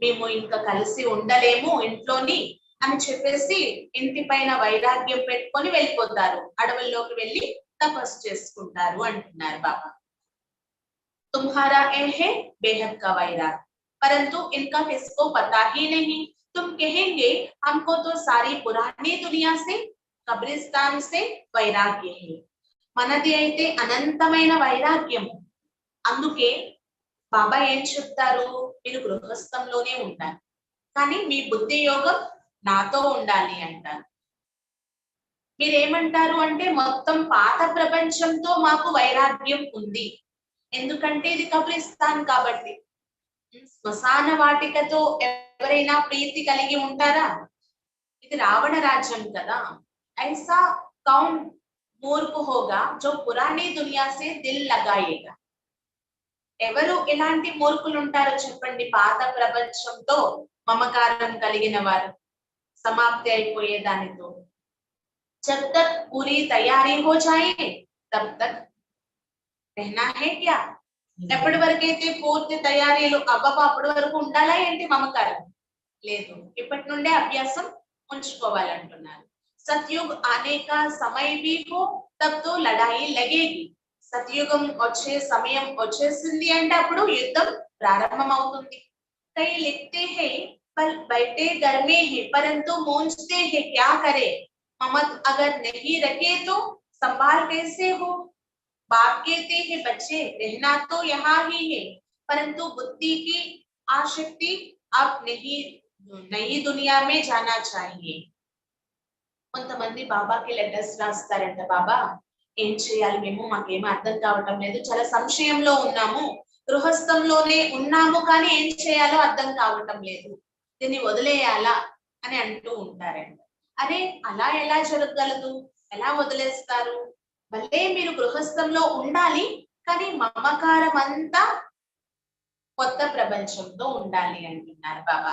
మేము ఇంకా కలిసి ఉండలేము ఇంట్లోని అని చెప్పేసి ఇంటి పైన వైరాగ్యం పెట్టుకొని వెళ్ళిపోతారు, అడవుల్లోకి వెళ్ళి తపస్సు చేసుకుంటారు అంటున్నారు బాబా. तुम्हारा ये है बेहद का वैराग, परंतु इनका किसको पता ही नहीं. तुम कहेंगे हमको तो सारी पुरानी दुनिया से, कब्रिस्तान से वैराग्य है. మనది అయితే అనంతమైన వైరాగ్యము. అందుకే బాబా ఏం చెప్తారు, మీరు గృహస్థంలోనే ఉండాలి, కానీ మీ బుద్ధి యోగం నాతో ఉండాలి అంటారు. మీరేమంటారు అంటే మొత్తం పాత ప్రపంచంతో మాకు వైరాగ్యం ఉంది, ఎందుకంటే ఇది కబ్రిస్తాన్ కాబట్టి. శ్మశాన వాటికతో ఎవరైనా ప్రీతి కలిగి ఉంటారా? ఇది రావణ రాజ్యం కదా. ఐసా కౌన్ మూర్ఖ హోగా జో పురాణీ దునియా సే దిల్ లగాయేగా. ఎవరు ఎలాంటి మూర్ఖులు ఉంటారో చెప్పండి, పాత ప్రపంచంతో మమకారం కలిగిన వారు, సమాప్తి అయిపోయే దానితో. जब तक पूरी तैयारी हो जाए तब तक रहना है क्या? ఎప్పటి వరకైతే పూర్తి తయారీలు అబ్బబ్బా అప్పటి వరకు ఉండాలా ఏంటి మమకారం? లేదు, ఇప్పటి నుండే అభ్యాసం ఉంచుకోవాలంటున్నారు. సత్యుగ్ ఆనే కా సమయ భీ హో తబ్ తో లడాయి లగేగి. సత్యుగం వచ్చే సమయం వచ్చేసింది అంటే అప్పుడు యుద్ధం ప్రారంభం అవుతుంది. కై లిఖతే హై పర్ బైఠే घर में है परंतु मूंझते हैं क्या करे. ममत अगर नहीं रखे तो संभाल कैसे हो. बाप कहते हैं बच्चे रहना तो यहाँ ही है, परंतु बुद्धि की आसक्ति अब नहीं, नई दुनिया में जाना चाहिए. కొంతమంది బాబాకి లెటర్స్ రాస్తారంట, బాబా ఏం చేయాలి, మేము మాకేమీ అర్థం కావటం లేదు, చాలా సంశయంలో ఉన్నాము, గృహస్థంలోనే ఉన్నాము కానీ ఏం చేయాలో అర్థం కావటం లేదు, దీన్ని వదిలేయాలా అని అంటూ ఉంటారంట. అరే అలా ఎలా జరగగలదు, ఎలా వదిలేస్తారు? భలే మీరు గృహస్థంలో ఉండాలి, కానీ మమకారం అంతా కొత్త ప్రపంచంతో ఉండాలి అంటున్నారు బాబా.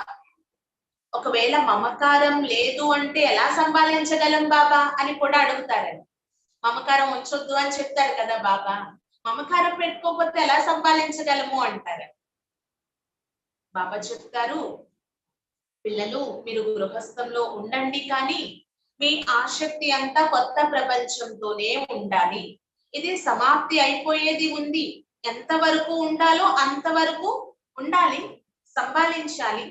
ఒకవేళ మమకారం లేదు అంటే ఎలా సంపాదించగలం బాబా అని కూడా అడుగుతారండి. మమకారం ఉంచొద్దు అని చెప్తారు కదా బాబా, మమకారం పెట్టుకోకపోతే ఎలా సంపాదించగలము అంటారు. బాబా చెప్తారు, పిల్లలు మీరు గృహస్థంలో ఉండండి, కానీ మీ ఆసక్తి అంతా కొత్త ప్రపంచంతోనే ఉండాలి. ఇది సమాప్తి అయిపోయేది ఉంది, ఎంతవరకు ఉండాలో అంతవరకు ఉండాలి, సంపాదించాలి.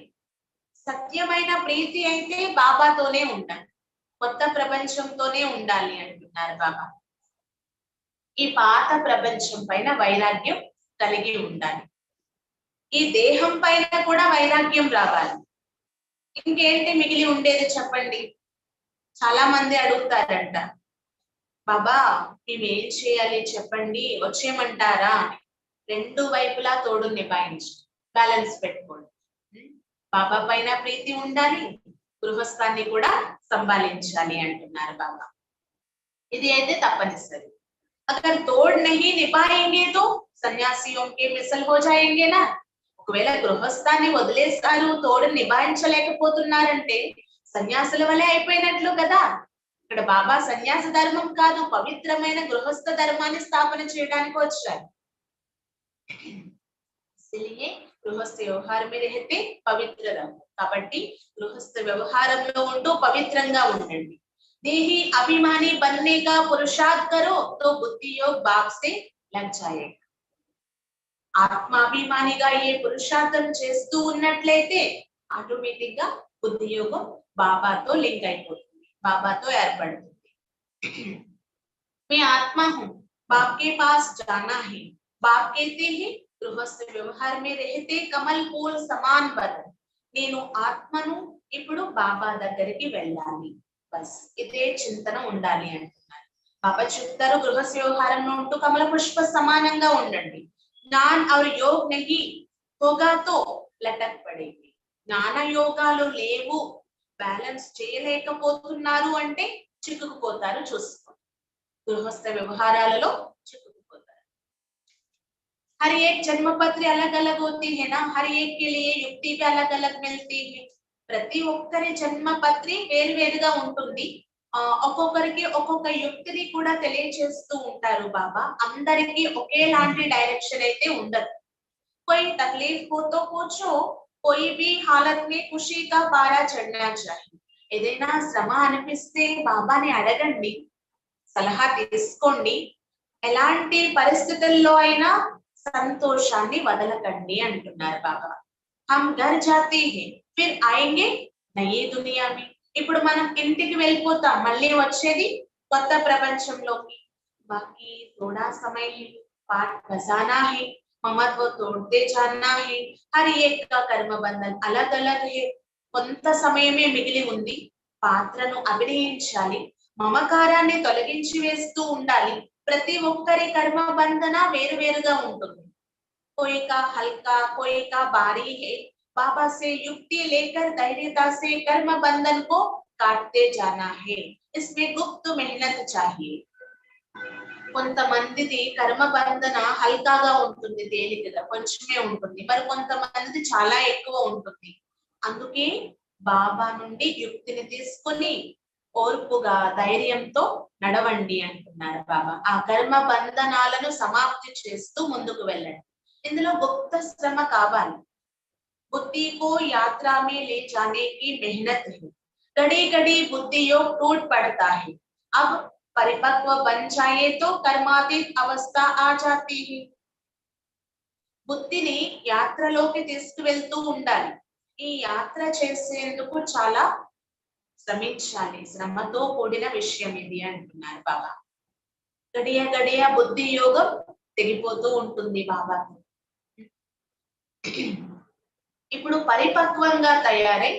సత్యమైన ప్రీతి అయితే బాబాతోనే ఉండాలి, కొత్త ప్రపంచంతోనే ఉండాలి అంటున్నారు బాబా. ఈ పాత ప్రపంచం పైన వైరాగ్యం కలిగి ఉండాలి, ఈ దేహం పైన కూడా వైరాగ్యం రావాలి. ఇంకేంటి మిగిలి ఉండేది చెప్పండి? చాలా మంది అడుగుతారంట, బాబా మేమేం చేయాలి చెప్పండి, వచ్చేయమంటారా అని. రెండు వైపులా తోడు నిభాయించి బ్యాలెన్స్ పెట్టుకోండి. బాబా పైన ప్రీతి ఉండాలి, గృహస్థాన్ని కూడా సంభాలించాలి అంటున్నారు బాబా. ఇది అయితే తప్పనిసరి. అగర్ తోడ్ నహీ నిభాయేంగే తో సన్యాసియోం కే మిసల్ హో జాయేంగే నా. ఒకవేళ గృహస్థాన్ని వదిలేస్తారు, తోడు నిభాయించలేకపోతున్నారంటే సన్యాసుల వలె అయిపోయినట్లు కదా. ఇక్కడ బాబా సన్యాస ధర్మం కాదు, పవిత్రమైన గృహస్థ ధర్మాన్ని స్థాపన చేయడానికి వచ్చారు. గృహస్థ వ్యవహారం रहते పవిత్ర రహో. కాబట్టి గృహస్థ వ్యవహారంలో ఉంటూ పవిత్రంగా ఉండండి. దేహి అభిమాని बनने का पुरुषार्थ करो तो बुद्धि योग बाप से लग जाएगा. ఆత్మాభిమానిగా ఏ పురుషార్థం చేస్తూ ఉన్నట్లయితే ఆటోమేటిక్ గా బుద్ధి యోగం బాబాతో లింక్ అయిపోతుంది, బాబాతో ఏర్పడుతుంది. मैं आत्मा हूँ, बाप के पास जाना है. बाप कहते हैं గృహస్థ వ్యవహార में रहते कमल फूल समान बन. నేను ఆత్మను, ఇప్పుడు బాబా దగ్గరికి వెళ్ళాలి, బస్ ఇదే చింతన ఉండాలి అంటున్నారు బాబా. చెప్తారు గృహస్థ వ్యవహారంలో ఉంటూ కమల పుష్ప సమానంగా ఉండండి. ज्ञान और योग नहीं होगा तो लटक पड़ेगी. జ్ఞాన యోగాలు లేవు, బ్యాలెన్స్ చేయలేకపోతున్నారు అంటే చిక్కుకుపోతారు. చూసుకోండి, గృహస్థ వ్యవహారాలలో చిక్కుకుపోతారు. हर एक जन्म पत्र अलग अलग होती है ना, हर एक के लिए युक्ति भी अलग अलग मिलती है. ప్రతి ఒక్కరి జన్మ పత్రి వేరువేరుగా ఉంటుంది, ఒక్కొక్కరికి ఒక్కొక్క యుక్తిని కూడా తెలియజేస్తూ ఉంటారు బాబా. అందరికీ ఒకేలాంటి డైరెక్షన్ అయితే ఉండదు. कोई तकलीफ हो तो पूछो, कोई भी हालत में खुशी का पारा चढ़ना चाहिए. ఏదైనా శ్రమ అనిపిస్తే బాబాని అడగండి, సలహా తీసుకోండి. ఎలాంటి పరిస్థితుల్లో అయినా సంతోషాన్ని వదలకండి అంటున్నారు బాబా. హమ్ ఘర్ జాతే హై ఫిర్ ఆయేంగే నయీ దునియా మే. ఇప్పుడు మనం ఇంటికి వెళ్ళిపోతాం, మళ్ళీ వచ్చేది కొత్త ప్రపంచంలోకి. बाकी थोड़ा समय है, पाठ बजाना है, ममत्व तोड़ते जाना है. हर एक का कर्म బంధన్ अलग अलग है. కొంత సమయమే మిగిలి ఉంది. పాత్రను అభినయించాలి, మమకారాన్ని తొలగించి వేస్తూ ఉండాలి. ప్రతి ఒక్కరి కర్మ బంధన వేరువేరుగా ఉంటుంది. कोई का हल्का, कोई का भारी है. बाबा से युक्ति लेकर धैर्यता से कर्म बंधन को काटते जाना है. इसमें गुप्त मेहनत चाहिए. కొంతమందిది కర్మ బంధన హల్కాగా ఉంటుంది, తేలికగా కొంచెమే ఉంటుంది. మరి కొంతమందిది చాలా ఎక్కువ ఉంటుంది. అందుకే బాబా నుండి యుక్తిని తీసుకొని ఓర్పుగా ధైర్యంతో నడవండి అంటున్నారు బాబా. ఆ కర్మ బంధనాలను సమాప్తి చేస్తూ ముందుకు వెళ్ళండి. ఇందులో గుప్త శ్రమ కావాలి. बुद्धि को यात्रा में ले जाने की मेहनत है. घड़ी घड़ी बुद्धि योग टूट पड़ता है. अब परिपक्व बन जाए तो कर्मातीत अवस्था आ जाती है. బుద్ధిని యాత్రలోకి తీసుకువెళ్తూ ఉండాలి. ఈ యాత్ర చేసేందుకు చాలా శ్రమించాలి, శ్రమతో కూడిన విషయం ఇది అంటున్నారు బాబా. గడియ గడియ బుద్ధి యోగం తెగిపోతూ ఉంటుంది బాబా. ఇప్పుడు పరిపక్వంగా తయారై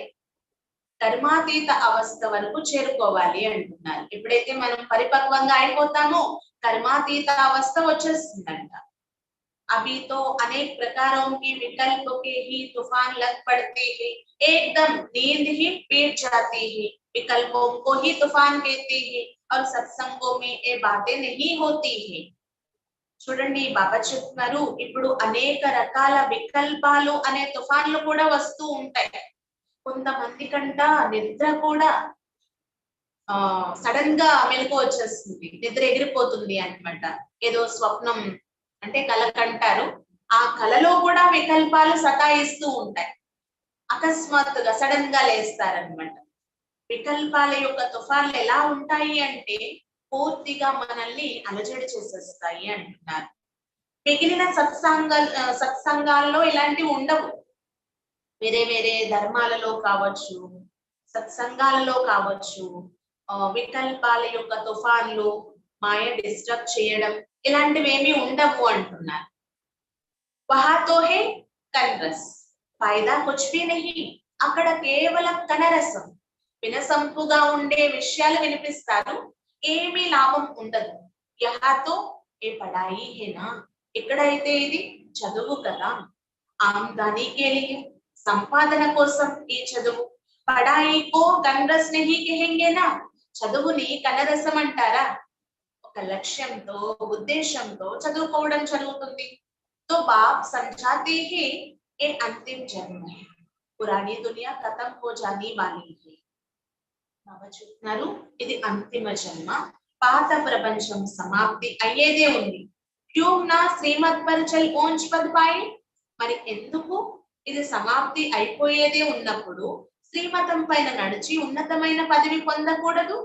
కర్మాతీత అవస్థ వరకు చేరుకోవాలి అంటున్నారు. ఎప్పుడైతే మనం పరిపక్వంగా అయిపోతామో కర్మాతీత అవస్థ వచ్చేస్తుందంట. अभी तो अनेक प्रकारों की विकल्प के ही तूफान लग पड़ते हैं. एकदम नींद ही पीट जाती है. विकल्पों को ही तूफान कहते हैं और सत्संगों में ये बातें नहीं होती है. చూడండి బాబా చెప్తున్నారు, ఇప్పుడు అనేక రకాల వికల్పాలు అనే తుఫాన్లు కూడా వస్తూ ఉంటాయి. కొంతమంది కంట నిద్ర కూడా సడన్ గా మెలకు వచ్చేస్తుంది, నిద్ర ఎగిరిపోతుంది అన్నమాట. ఏదో స్వప్నం అంటే కల కంటారు, ఆ కలలో కూడా వికల్పాలు సతాయిస్తూ ఉంటాయి. అకస్మాత్తుగా సడన్ గా లేస్తారనమాట. వికల్పాల యొక్క తుఫాన్లు ఎలా ఉంటాయి అంటే పూర్తిగా మనల్ని అలజడి చేసేస్తాయి అంటున్నారు. మిగిలిన సత్సంగాల్లో ఇలాంటివి ఉండవు. వేరే వేరే ధర్మాలలో కావచ్చు, సత్సంగాలలో కావచ్చు, వికల్పాల యొక్క తుఫాన్లు, మాయ డిస్టర్బ్ చేయడం ఇలాంటివి ఏమీ ఉండవు అంటున్నారు. వహాతో హే కన్రస్, ఫైదా కుచ్ భీ నహీ. అక్కడ కేవలం కనరసం, వినసంపుగా ఉండే విషయాలు వినిపిస్తారు, ఏమీ లాభం ఉండదు. యహాతో ఏ పడాయి హేనా, ఎక్కడైతే ఇది చదువు కదా. ఆమ్దానీ కే లియే, సంపాదన కోసం ఈ చదువు. పడాయి కో కన్రస్ నహీ కహెంగేనా, చదువుని కనరసం అంటారా? ఒక లక్ష్యంతో ఉద్దేశంతో చదువుకోవడం జరుగుతుంది. తో బాప్ సమझाते हैं ये अंतिम जन्म है, पुरानी दुनिया खत्म हो जाने वाली है. బాబా చెప్తున్నారు, ఇది అంతిమ జన్మ, పాత ప్రపంచం సమాప్తి అయ్యేదే ఉంది. క్యూ నా శ్రీమత్ పర్ చల్ పౌంచ్ పద్ పాయే, మరి ఎందుకు ఇది సమాప్తి అయిపోయేదే ఉన్నప్పుడు శ్రీమతం పైన నడిచి ఉన్నతమైన పదవి పొందకూడదు?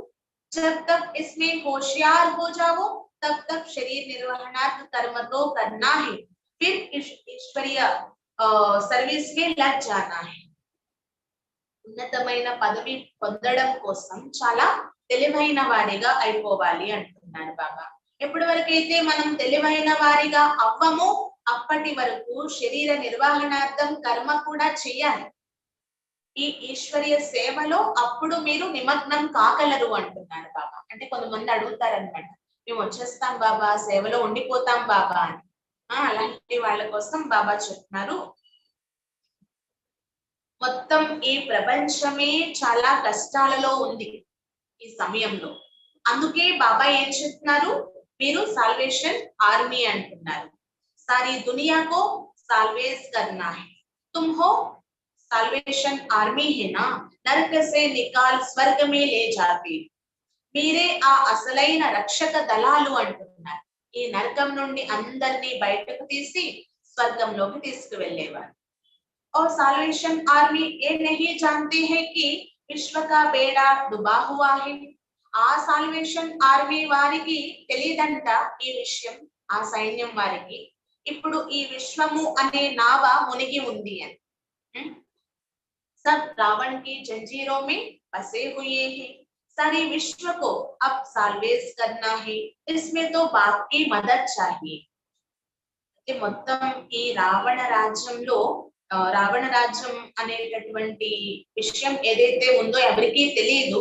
जब तक इसमें होशियार हो जाओ तब तक शरीर निर्वहनार्थ कर्म तो करना है, फिर ईश्वरीय सर्विस में लग जाना है. ఉన్నతమైన పదవి పొందడం కోసం చాలా తెలివైన వారిగా అయిపోవాలి అంటున్నారు బాబా. ఎప్పటి వరకైతే మనం తెలివైన వారిగా అవ్వమో అప్పటి వరకు శరీర నిర్వహణార్థం కర్మ కూడా చేయాలి. ఈ ఈశ్వరీయ సేవలో అప్పుడు మీరు నిమగ్నం కాగలరు అంటున్నారు బాబా. అంటే కొంతమంది అడుగుతారనమాట, మేము వచ్చేస్తాం బాబా, సేవలో ఉండిపోతాం బాబా అని. అలాంటి వాళ్ళ కోసం బాబా చెప్తున్నారు, మొత్తం ఈ ప్రపంచమే చాలా కష్టాలలో ఉంది ఈ సమయంలో. అందుకే బాబా ఏం చెప్తున్నారు, మీరు సాల్వేషన్ ఆర్మీ అంటున్నారు. సారీ దునియాకో సాల్వేజ్ కర్నా హై, తుమ్ హో సాల్వేషన్ ఆర్మీ హేనా, నరక సే నికాల్ స్వర్గ మే లే జాతే. మీరే ఆ అసలైన రక్షక దళాలు అంటున్నారు. ఈ నరకం నుండి అందరినీ బయటకు తీసి స్వర్గంలోకి తీసుకువెళ్ళేవారు. और साल्वेशन आर्मी ये नहीं जानते हैं कि विश्व का बेड़ा डूबा हुआ है. ఆ సాల్వేషన్ ఆర్మీ వారికి తెలియదంట ఈ విషయం, ఆ సైన్యం వారికి ఇప్పుడు ఈ విశ్వము అనే నావ మునిగి ఉంది అని. सब रावण की जंजीरों में फंसे हुए हैं, सारी विश्व को अब साल्वेज करना है, इसमें तो बाप की मदद चाहिए. మొత్తం ఈ రావణ రాజ్యంలో రావణ రాజ్యం అనేటటువంటి విషయం ఏదైతే ఉందో ఎవరికీ తెలియదు.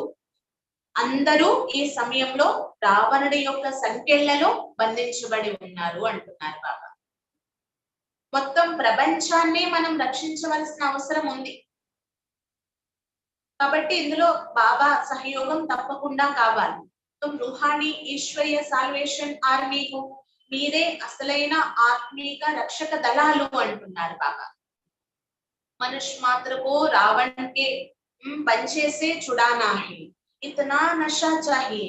అందరూ ఈ సమయంలో రావణుడి యొక్క సంకెళ్లలో బంధించబడి ఉన్నారు అంటున్నారు బాబా. మొత్తం ప్రపంచాన్ని మనం రక్షించవలసిన అవసరం ఉంది. కాబట్టి ఇందులో బాబా సహయోగం తప్పకుండా కావాలి. రూహానీ ఈశ్వరీయ సాల్వేషన్ ఆర్మీకు మీరే అసలైన ఆత్మీక రక్షక దళాలు అంటున్నారు బాబా. మనుష్య మాత్రకు రావణ్ కే పంచే సే చుడానా హై, ఇతనా నషా చాహియే.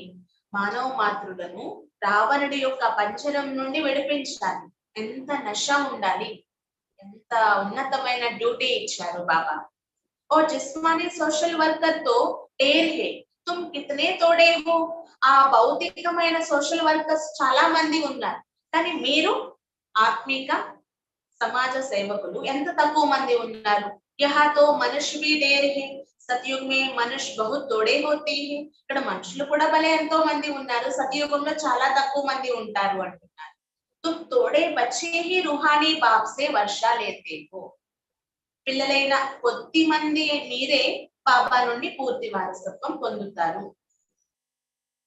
మానవ మాతృలను రావణుడి యొక్క పంజరం నుండి విడిపించాలి. ఎంత నష ఉండాలి, ఎంత ఉన్నతమైన డ్యూటీ ఇచ్చారు బాబా. ఓ జిస్మానీ సోషల్ వర్కర్ తో ढेर है, तुम कितने तोड़े हो. ఆ భౌతికమైన సోషల్ వర్కర్స్ చాలా మంది ఉన్నారు, కానీ మీరు ఆత్మిక సమాజ సేవకులు ఎంత తక్కువ మంది ఉన్నారు. यहाँ तो मनुष्य भी ढेर है, సతయుగ మే మనుష్ బహుత్ తోడే హోతే హై. ఇక్కడ మనుషులు కూడా భలే ఎంతో మంది ఉన్నారు, సతయుగంలో చాలా తక్కువ మంది ఉంటారు అంటున్నారు. तुम तोड़े बच्चे ही रूहानी बाप से वर्षा लेते हो. పిల్లలైన కొద్ది మంది మీరే బాబా నుండి పూర్తి వారసత్వం పొందుతారు.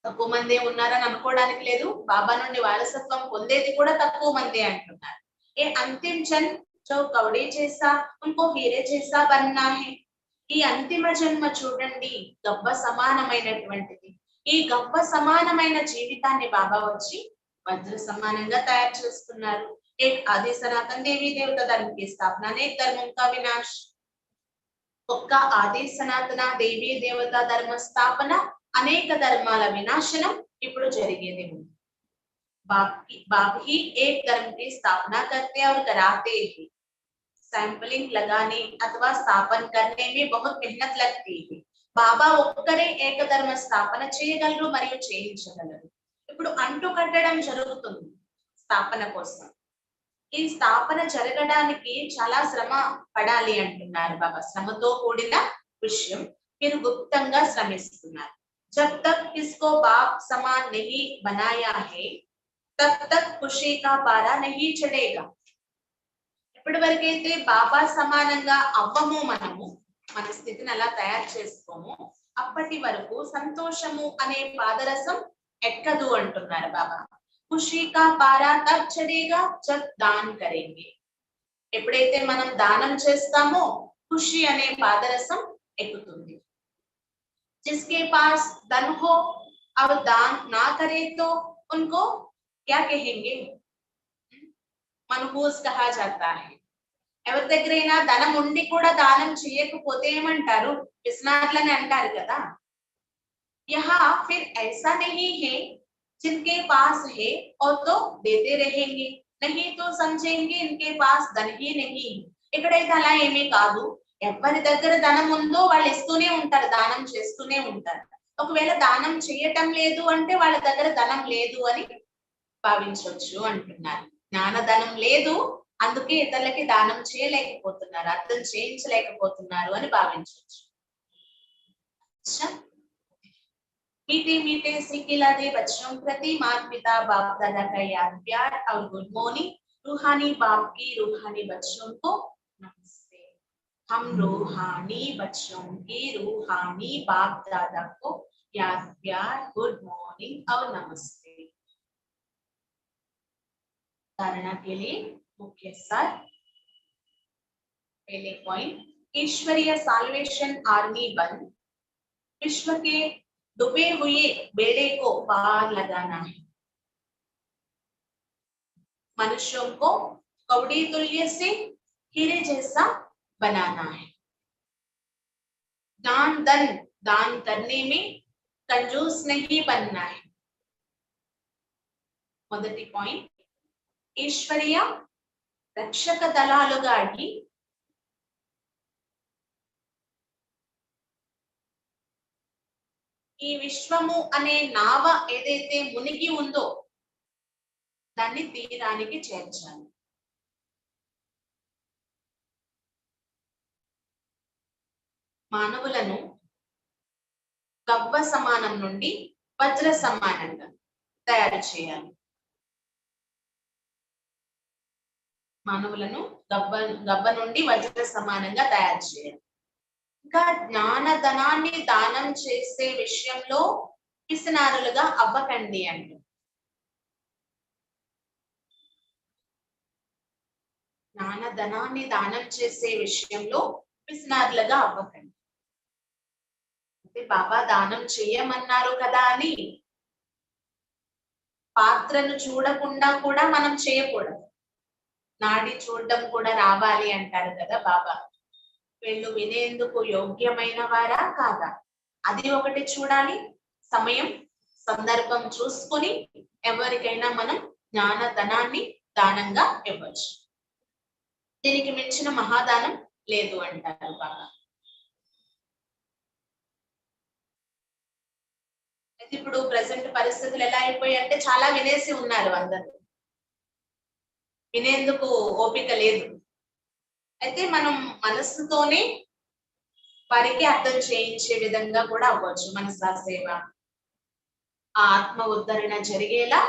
తక్కువ మంది ఉన్నారని అనుకోవడానికి లేదు, బాబా నుండి వారసత్వం పొందేది కూడా తక్కువ మంది అంటున్నారు. ఏ అంతిమ జన్ జో కౌడే చేసా ఉన్కో హీరే చేసా బన్నా హై. ఈ అంతిమ జన్మ చూడండి, గవ్వ సమానమైనటువంటిది. ఈ గవ్వ సమానమైన జీవితాన్ని బాబా వచ్చి వజ్ర సమానంగా తయారు చేస్తున్నారు. एक आदि सनातन देवी देवता धर्म की स्थापना, अनेक धर्मों का विनाश. ఒక్క ఆది సనాతన దేవీ దేవత ధర్మ స్థాపన, అనేక ధర్మాల వినాశనం ఇప్పుడు జరిగేది ఉంది. बाप ही एक धर्म की स्थापना करते और कराते ही. सैंपलिंग लगाने अथवा स्थापन करने में बहुत मेहनत लगती है. బాబా ఒక్కరే ఏక ధర్మ స్థాపన చేయగలరు మరియు చేయించగలరు. ఇప్పుడు అంటు కట్టడం జరుగుతుంది స్థాపన కోసం. ఈ స్థాపన జరగడానికి చాలా శ్రమ పడాలి అంటున్నారు బాబా. శ్రమతో కూడిన విషయం, మీరు గుప్తంగా శ్రమిస్తున్నారు. జబ్ తక్ కిస్కో బాప్ సమాన్ నహీ బనాయా హై తబ్ తక్ ఖుషీ కా పారా నహీ చడేగా. ఇప్పటి వరకైతే బాబా సమానంగా అవ్వము, మనము మన స్థితిని అలా తయారు చేసుకోము, అప్పటి వరకు సంతోషము అనే పాదరసం ఎక్కదు అంటున్నారు బాబా. ఖుషీ కా పారా తబ్ చడేగా జబ్ దాన్ కరేంగే. ఎప్పుడైతే మనం దానం చేస్తామో ఖుషి అనే పాదరసం ఎక్కుతుంది. जिसके पास धन हो अब दान ना करे तो उनको क्या कहेंगे, मनहूस कहा जाता है. ఎవరి దగ్గరైనా ధనం ఉండి కూడా దానం చేయకపోతే ఏమంటారు, విస్నాట్లని అంటారు కదా. यहाँ फिर ऐसा नहीं है, जिनके पास है और तो देते रहेंगे, नहीं तो समझेंगे इनके पास धन ही नहीं. ఇక్కడైతే అలా ఏమీ కాదు, ఎవరి దగ్గర ధనం ఉందో వాళ్ళు ఇస్తూనే ఉంటారు, దానం చేస్తూనే ఉంటారు. ఒకవేళ దానం చేయటం లేదు అంటే వాళ్ళ దగ్గర ధనం లేదు అని భావించవచ్చు అంటున్నారు. జ్ఞానధనం లేదు, అందుకే ఇతరులకి దానం చేయలేకపోతున్నారు, అర్థం చేయించలేకపోతున్నారు అని భావించవచ్చు. मीठे मीठे सिखिलाते बच्चों प्रति माता पिता बाप दादा का याद प्यार और गुड मॉर्निंग. रूहानी बाप की रूहानी बच्चों को नमस्ते. हम रूहानी बच्चों की रूहानी बाप दादा को याद प्यार गुड मॉर्निंग और नमस्ते. धारणा के लिए मुख्य सार. पहले पॉइंट, ईश्वरीय साल्वेशन आर्मी बन विश्व के डूबे हुए बेड़े को पार लगाना है. मनुष्यों को कवड़ी तुल्य से हीरे जैसा बनाना है. दान करने में कंजूस नहीं बनना है. మొదటి పాయింట్, ఈశ్వరీయ రక్షక దళాలుగా అయ్యి ఈ విశ్వము అనే నావ ఏదైతే మునిగి ఉందో దాన్ని తీరానికి చేర్చాలి. మానవులను గవ్వ సమానం నుండి వజ్ర సమానంగా తయారు చేయాలి. మానవులను గవ్వ నుండి వజ్ర సమానంగా తయారు చేయాలి. ఇంకా జ్ఞానధనాన్ని దానం చేసే విషయంలో పిసినారులుగా అవ్వకండి అండి. జ్ఞానధనాన్ని దానం చేసే విషయంలో పిసినారులుగా అవ్వకండి. అంటే బాబా దానం చేయమన్నారు కదా అని పాత్రను చూడకుండా కూడా మనం చేయకూడదు. నాడి చూడడం కూడా రావాలి అంటారు కదా బాబా. వీళ్ళు వినేందుకు యోగ్యమైన వారా కాదా, అది ఒకటి చూడాలి. సమయం సందర్భం చూసుకొని ఎవరికైనా మనం జ్ఞానధనాన్ని దానంగా ఇవ్వచ్చు. దీనికి మించిన మహాదానం లేదు అంటారు బాబా. అయితే ఇప్పుడు ప్రజెంట్ పరిస్థితులు ఎలా అయిపోయాయి అంటే చాలా వినేసి ఉన్నారు, అందరూ వినేందుకు ఓపిక లేదు. అయితే మనం మనస్సుతోనే వారికి అర్థం చేయించే విధంగా కూడా అవ్వచ్చు. మనసా సేవ, ఆ ఆత్మ ఉద్ధరణ జరిగేలా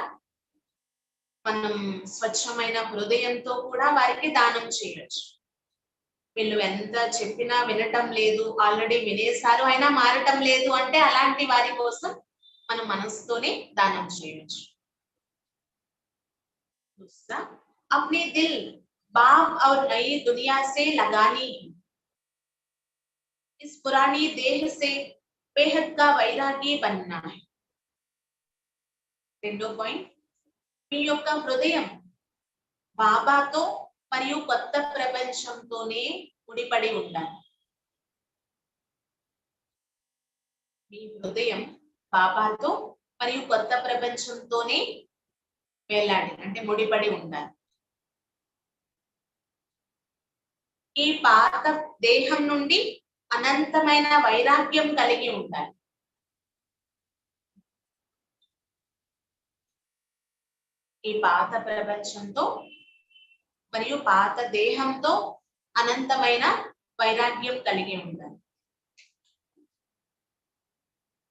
మనం స్వచ్ఛమైన హృదయంతో కూడా వారికి దానం చేయొచ్చు. వీళ్ళు ఎంత చెప్పినా వినటం లేదు, ఆల్రెడీ వినేశారు అయినా మారటం లేదు అంటే అలాంటి వారి కోసం మనం మనసుతోనే దానం చేయొచ్చు. दूसरा, अपने दिल बाप और नई दुनिया से लगानी है। इस पुरानी देह से बेहद का वैरागी बनना है. రెండో పాయింట్, మీ యొక్క హృదయం బాబాతో మరియు కొత్త ప్రపంచంతోనే ముడిపడి ఉండాలి. మీ హృదయం బాబాతో మరియు కొత్త ప్రపంచంతోనే వేలాడి అంటే ముడిపడి ఉండాలి. ఈ పాత దేహం నుండి అనంతమైన వైరాగ్యం కలిగి ఉండాలి. ఈ పాత ప్రపంచంతో మరియు పాత దేహంతో అనంతమైన వైరాగ్యం కలిగి ఉండాలి.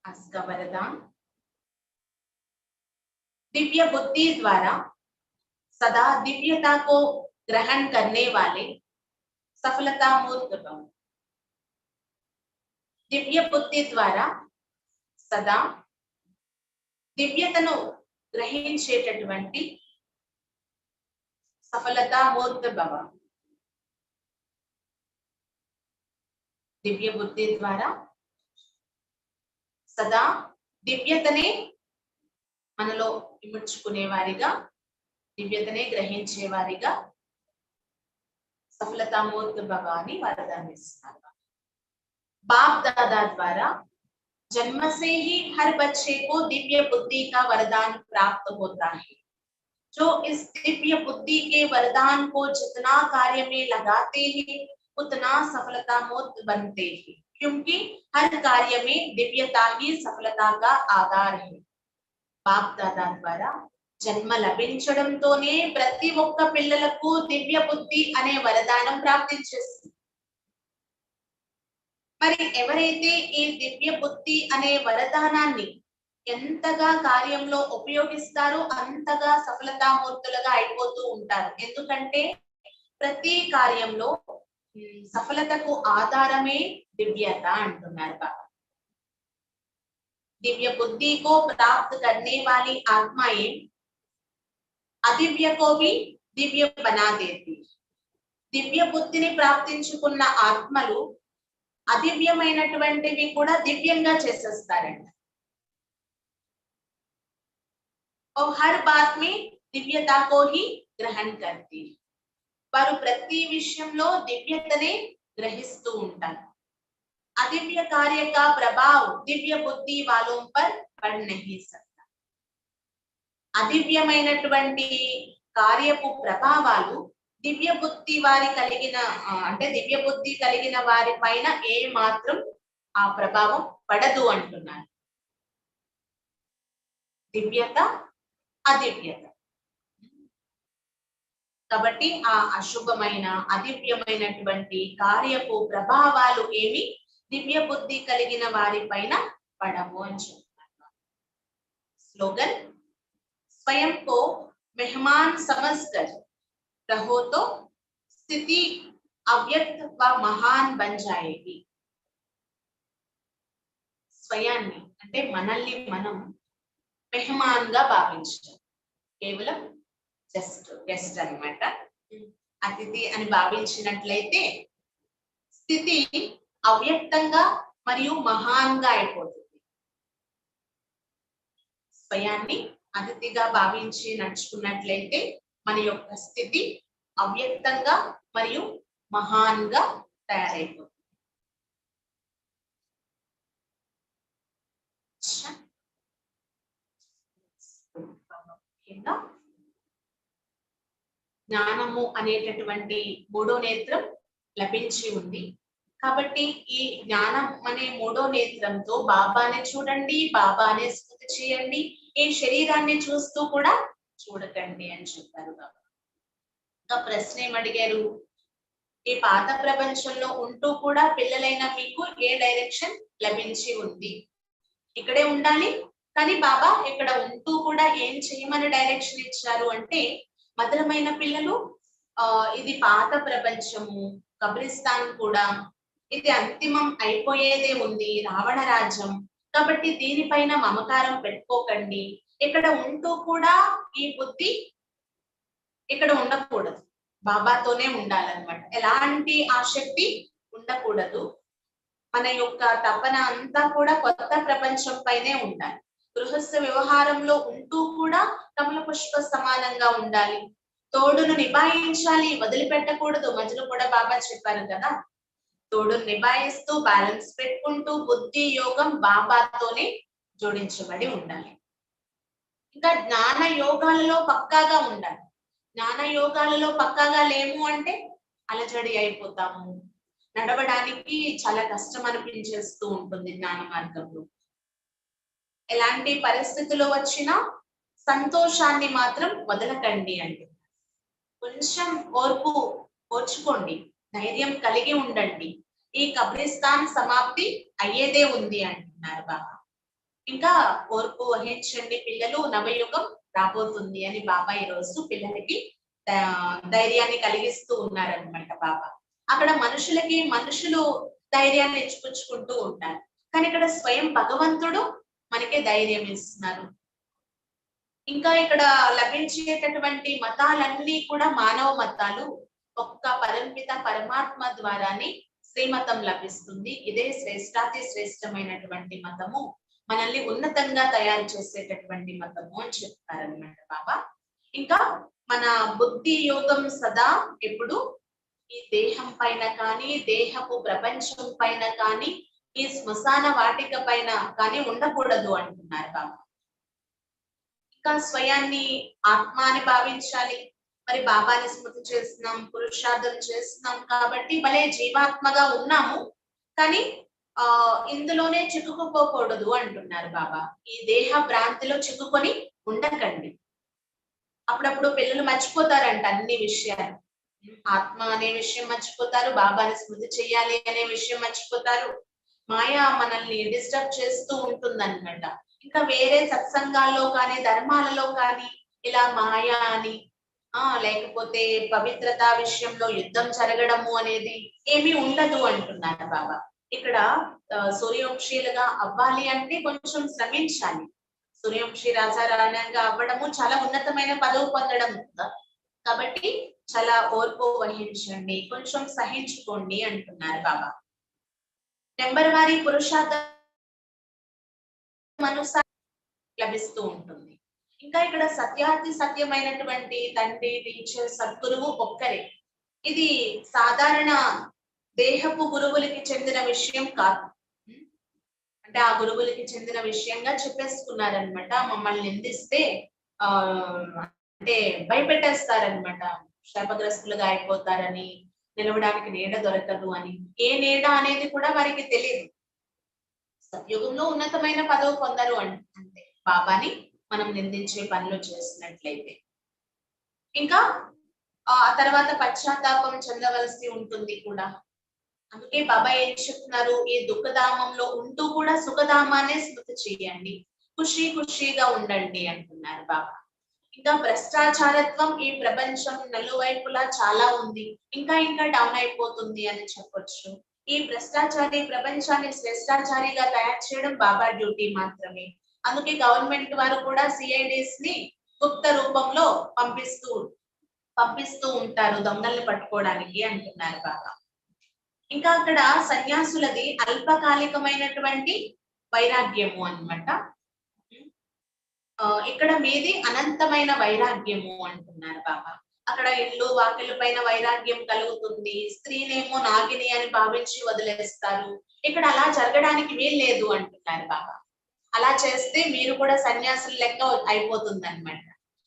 అస్కా వరదాన్, दिव्य बुद्धि द्वारा सदा दिव्यता को ग्रहण करने वाले सफलता मूर्त भव. दिव्य बुद्धि द्वारा सदा దివ్యతను గ్రహించేటటువంటి సఫలతా మూర్త భవ. దివ్య బుద్ధి ద్వారా సదా దివ్యతనే మనలో ఇముడ్చుకునే వారిగా, దివ్యతనే గ్రహించే వారిగా సఫలతా మూర్త భవ అని వరదాన్ని ఇస్తున్నారు. बाप दादा द्वारा जन्म से ही हर बच्चे को दिव्य बुद्धि का वरदान प्राप्त होता है. जो इस दिव्य बुद्धि के वरदान को जितना कार्य में लगाते हैं उतना सफलता मूर्त बनते हैं, क्योंकि हर कार्य में दिव्यता ही सफलता का आधार है. बाप दादा द्वारा జన్మ లభించడంతోనే ప్రతి ఒక్క పిల్లలకు దివ్య బుద్ధి అనే వరదానం ప్రాప్తించేస్తుంది. మరి ఎవరైతే ఈ దివ్య బుద్ధి అనే వరదానాన్ని ఎంతగా కార్యంలో ఉపయోగిస్తారో అంతగా సఫలతామూర్తులుగా అయిపోతూ ఉంటారు. ఎందుకంటే ప్రతి కార్యంలో సఫలతకు ఆధారమే దివ్యత అంటున్నారు బాబా. दिव्य बुद्धि को प्राप्त करने वाली आत्माएं अदिव्य को भी दिव्य बना देती. దివ్య బుద్ధిని ప్రాప్తించుకున్న ఆత్మలు అదివ్యమైనటువంటివి కూడా దివ్యంగా చేసేస్తారంట. और हर बात में दिव्यता को ही ग्रहण करती. వారు ప్రతి విషయంలో దివ్యతనే గ్రహిస్తూ ఉంటారు. अदिव्य कार्य का प्रभाव दिव्य बुद्धि वालों पर पड़ नहीं सकता. అదివ్యమైనటువంటి కార్యపు ప్రభావాలు దివ్య బుద్ధి వారి కలిగిన అంటే దివ్య బుద్ధి కలిగిన వారి పైన ఏ మాత్రం ఆ ప్రభావం పడదు అంటున్నారు. దివ్యత అదివ్యత కాబట్టి ఆ అశుభమైన అదివ్యమైనటువంటి కార్యపు ప్రభావాలు ఏమి దివ్య బుద్ధి కలిగిన వారి పైన పడము అని చెప్తారు. स्लोगन, स्वयं को मेहमान समझकर रहो तो स्थिति अव्यक्त व महान बन जाएगी. స్వయాన్ని అంటే మనల్ని మనం మెహమాన్ గా భావించడం, కేవలం జస్ట్ గెస్ట్ అన్నమాట, అతిథి అని భావించినట్లయితే స్థితి అవ్యక్తంగా మరియు మహాన్గా అయిపోతుంది. స్వయాన్ని అతిథిగా భావించి నడుచుకున్నట్లయితే మన యొక్క స్థితి అవ్యక్తంగా మరియు మహాన్గా తయారైపోతుంది. జ్ఞానము అనేటటువంటి మూడో నేత్రం లభించి ఉంది కాబట్టి ఈ జ్ఞానం అనే మూడో నేత్రంతో బాబాని చూడండి, బాబాని స్తుతి చేయండి, ఈ శరీరాన్ని చూస్తూ కూడా చూడకండి అని చెప్పారు బాబా. ఇంకా ప్రశ్న ఏమడిగారు, ఈ పాత ప్రపంచంలో ఉంటూ కూడా పిల్లలైన మీకు ఏ డైరెక్షన్ లభించి ఉంది? ఇక్కడే ఉండాలి, కానీ బాబా ఇక్కడ ఉంటూ కూడా ఏం చేయమని డైరెక్షన్ ఇచ్చారు అంటే, మధురమైన పిల్లలు, ఇది పాత ప్రపంచము, కబ్రిస్తాన్ కూడా, ఇది అంతిమం అయిపోయేదే ఉంది, రావణ రాజ్యం, కాబట్టి దీనిపైన మమకారం పెట్టుకోకండి. ఇక్కడ ఉంటూ కూడా ఈ బుద్ధి ఇక్కడ ఉండకూడదు, బాబాతోనే ఉండాలన్నమాట. ఎలాంటి ఆసక్తి ఉండకూడదు. మన యొక్క తపన అంతా కూడా కొత్త ప్రపంచం పైనే ఉండాలి. గృహస్థ వ్యవహారంలో ఉంటూ కూడా కమల పుష్ప సమానంగా ఉండాలి. తోడును నిభాయించాలి, వదిలిపెట్టకూడదు. మధ్యలో కూడా బాబా చెప్పారు కదా, తోడును నిభాయిస్తూ బ్యాలెన్స్ పెట్టుకుంటూ బుద్ధి యోగం బాబాతోనే జోడించబడి ఉండాలి. ఇంకా జ్ఞాన యోగాలలో పక్కాగా ఉండాలి. జ్ఞాన యోగాలలో పక్కాగా లేము అంటే అలజడి అయిపోతాము, నడవడానికి చాలా కష్టం అనిపించేస్తూ ఉంటుంది జ్ఞాన మార్గంలో. ఎలాంటి పరిస్థితులు వచ్చినా సంతోషాన్ని మాత్రం వదలకండి అంటే, కొంచెం ఓర్చుకోండి, ధైర్యం కలిగి ఉండండి. ఈ కబ్రిస్తాన్ సమాప్తి అయ్యేదే ఉంది అంటున్నారు బాబా. ఇంకా ఓర్పు వహించండి పిల్లలు, నవయుగం రాబోతుంది అని బాబా ఈరోజు పిల్లలకి ధైర్యాన్ని కలిగిస్తూ ఉన్నారనమాట బాబా. అక్కడ మనుషులు ధైర్యాన్ని ఇచ్చిపుచ్చుకుంటూ ఉంటారు, కానీ ఇక్కడ స్వయం భగవంతుడు మనకే ధైర్యం ఇస్తున్నారు. ఇంకా ఇక్కడ లభించేటటువంటి మతాలన్నీ కూడా మానవ మతాలు, ఒక్క పరంపిత పరమాత్మ ద్వారానే శ్రీమతం లభిస్తుంది. ఇదే శ్రేష్టాతి శ్రేష్టమైనటువంటి మతము, మనల్ని ఉన్నతంగా తయారు చేసేటటువంటి మతము అని చెప్తారన్నమాట బాబా. ఇంకా మన బుద్ధి యోగం సదా ఎప్పుడు ఈ దేహం పైన కానీ, దేహపు ప్రపంచం పైన కానీ, ఈ శ్మశాన వాటిక పైన కానీ ఉండకూడదు అంటున్నారు బాబా. ఇంకా స్వయాన్ని ఆత్మ అని భావించాలి. మరి బాబాని స్మృతి చేస్తున్నాం, పురుషార్థం చేస్తున్నాం కాబట్టి భలే జీవాత్మగా ఉన్నాము, కానీ ఇందులోనే చిక్కుకుపోకూడదు అంటున్నారు బాబా. ఈ దేహ భ్రాంతిలో చిక్కుకొని ఉండకండి. అప్పుడప్పుడు పిల్లలు మర్చిపోతారంట అన్ని విషయాలు. ఆత్మ అనే విషయం మర్చిపోతారు, బాబాని స్మృతి చెయ్యాలి అనే విషయం మర్చిపోతారు. మాయ మనల్ని డిస్టర్బ్ చేస్తూ ఉంటుందన్నమాట. ఇంకా వేరే సత్సంగాల్లో కానీ, ధర్మాలలో కానీ ఇలా మాయ అని లేకపోతే పవిత్రత విషయంలో యుద్ధం జరగడము అనేది ఏమీ ఉండదు అంటున్నారు బాబా. ఇక్కడ సూర్యవంశీలుగా అవ్వాలి అంటే కొంచెం శ్రమించాలి. సూర్యవంశీ రాజారాణంగా అవ్వడము చాలా ఉన్నతమైన పదవి పొందడం కాబట్టి చాలా ఓర్పు వహించండి, కొంచెం సహించుకోండి అంటున్నారు బాబా. నెంబర్ వారి పురుషార్థం లభిస్తూ ఉంటుంది. ఇంకా ఇక్కడ సత్యార్థి సత్యమైనటువంటి తండ్రి, టీచర్, సద్గురువు ఒక్కరే. ఇది సాధారణ దేహపు గురువులకి చెందిన విషయం కాదు. అంటే ఆ గురువులకి చెందిన విషయంగా చెప్పేసుకున్నారనమాట. మమ్మల్ని నిందిస్తే అంటే భయపెట్టేస్తారనమాట, శాపగ్రస్తులుగా అయిపోతారని, నిలవడానికి నీడ దొరకదు అని. ఏ నీడ అనేది కూడా వారికి తెలియదు. సత్యుగంలో ఉన్నతమైన పదవి పొందరు అంటే బాబాని మనం నిందించే పనులు చేసినట్లయితే. ఇంకా ఆ తర్వాత పశ్చాత్తాపం చెందవలసి ఉంటుంది కూడా. అందుకే బాబా ఏం చెప్తున్నారు, ఈ దుఃఖధామంలో ఉంటూ కూడా సుఖధామాన్ని స్మృతి చేయండి, ఖుషీగా ఉండండి అంటున్నారు బాబా. ఇంకా భ్రష్టాచారత్వం ఈ ప్రపంచం నలువైపులా చాలా ఉంది, ఇంకా డౌన్ అయిపోతుంది అని చెప్పొచ్చు. ఈ భ్రష్టాచారి ప్రపంచాన్ని శ్రేష్టాచారిగా తయారు చేయడం బాబా డ్యూటీ మాత్రమే. అందుకే గవర్నమెంట్ వారు కూడా సిఐడిస్ ని గుప్త రూపంలో పంపిస్తూ ఉంటారు దొంగల్ని పట్టుకోవడానికి అంటున్నారు బాబా. ఇంకా అక్కడ సన్యాసులది అల్పకాలికమైనటువంటి వైరాగ్యము అన్నమాట. ఇక్కడ మీది అనంతమైన వైరాగ్యము అంటున్నారు బాబా. అక్కడ ఇల్లు వాకిల పైన వైరాగ్యం కలుగుతుంది, స్త్రీనేమో నాగిని అని భావించి వదిలేస్తారు. ఇక్కడ అలా జరగడానికి వీల్లేదు అంటున్నారు బాబా. అలా చేస్తే మీరు కూడా సన్యాసుల లెక్క అయిపోతుంది అనమాట.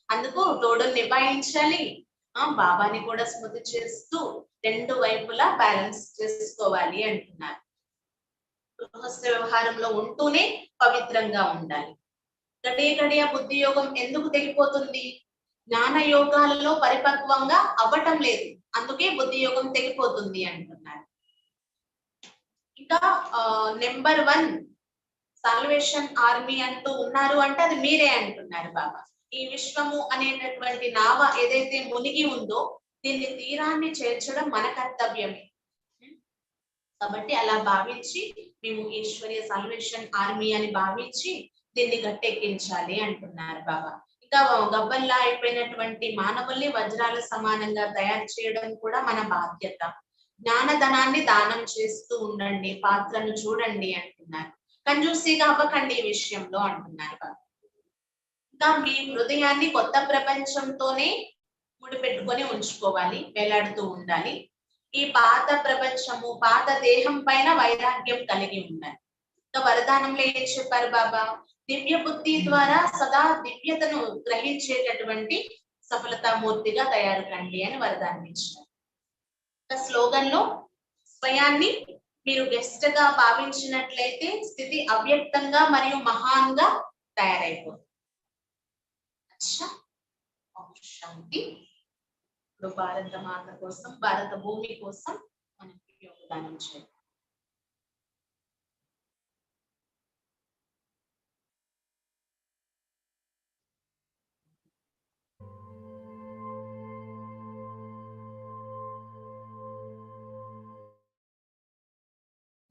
అందుకు తోడు నిభాయించాలి, బాబాని కూడా స్మృతి చేస్తూ రెండు వైపులా బ్యాలెన్స్ చేసుకోవాలి అంటున్నారు. గృహస్థ వ్యవహారంలో ఉంటూనే పవిత్రంగా ఉండాలి. గడియ బుద్ధి యోగం ఎందుకు తెగిపోతుంది? జ్ఞాన యోగాలలో పరిపక్వంగా అవ్వటం లేదు, అందుకే బుద్ధి యోగం తెగిపోతుంది అంటున్నారు. ఇంకా నెంబర్ 1 సాల్వేషన్ ఆర్మీ అంటూ ఉన్నారు అంటే అది మీరే అంటున్నారు బాబా. ఈ విశ్వము అనేటటువంటి నావ ఏదైతే మునిగి ఉందో దీన్ని తీరాన్ని చేర్చడం మన కర్తవ్యమే. కాబట్టి అలా భావించి మేము ఈశ్వరీయ సాల్వేషన్ ఆర్మీ అని భావించి దీన్ని గట్టెక్కించాలి అంటున్నారు బాబా. ఇంకా గవ్వల్లా అయిపోయినటువంటి మానవుల్ని వజ్రాల సమానంగా తయారు చేయడం కూడా మన బాధ్యత. జ్ఞానధనాన్ని దానం చేస్తూ ఉండండి, పాత్రను చూడండి అంటున్నారు. కంజూసీగా అవ్వకండి ఈ విషయంలో అంటున్నారు బాబా. ఇంకా మీ హృదయాన్ని కొత్త ప్రపంచంతోనే ముడిపెట్టుకొని ఉంచుకోవాలి, వేలాడుతూ ఉండాలి. ఈ పాత ప్రపంచము పాత దేహం పైన వైరాగ్యం కలిగి ఉండాలి. ఇంకా వరదానంలో ఏం చెప్పారు బాబా? దివ్య బుద్ధి ద్వారా సదా దివ్యతను గ్రహించేటటువంటి సఫలతామూర్తిగా తయారు కండి అని వరదానం ఇచ్చారు. స్లోగన్ లో స్వయాన్ని మీరు గెస్ట్ గా భావించినట్లయితే స్థితి అవ్యక్తంగా మరియు మహాన్గా తయారైపోతుంది. శాంతి. ఇప్పుడు భారత మాత కోసం, భారత భూమి కోసం మనకి యోగదానం చేయాలి.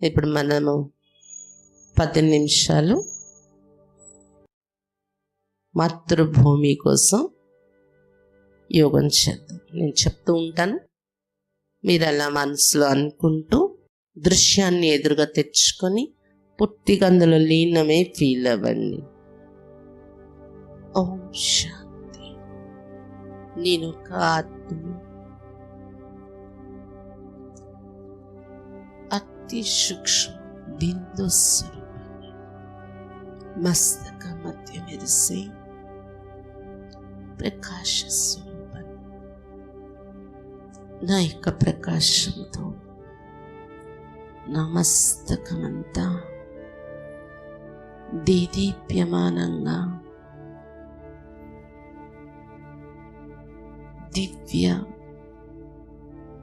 ఇప్పుడు మనము 10 నిమిషాలు మాతృభూమి కోసం యోగం చేద్దాం. నేను చెప్తూ ఉంటాను, మీరు అలా మనసులో అనుకుంటూ దృశ్యాన్ని ఎదురుగా తెచ్చుకొని పూర్తిగా అందులో లీనమే ఫీల్ అవ్వండి. ఓం శాంతి. నేను ఒక ఆత్మ, అతి సూక్ష్మ బిందు స్వరూపం, మస్తక మధ్య మెరిసే ప్రకాశ స్వరూపం. నా యొక్క ప్రకాశంతో నా మస్తకమంతా దేదీప్యమానంగా దివ్య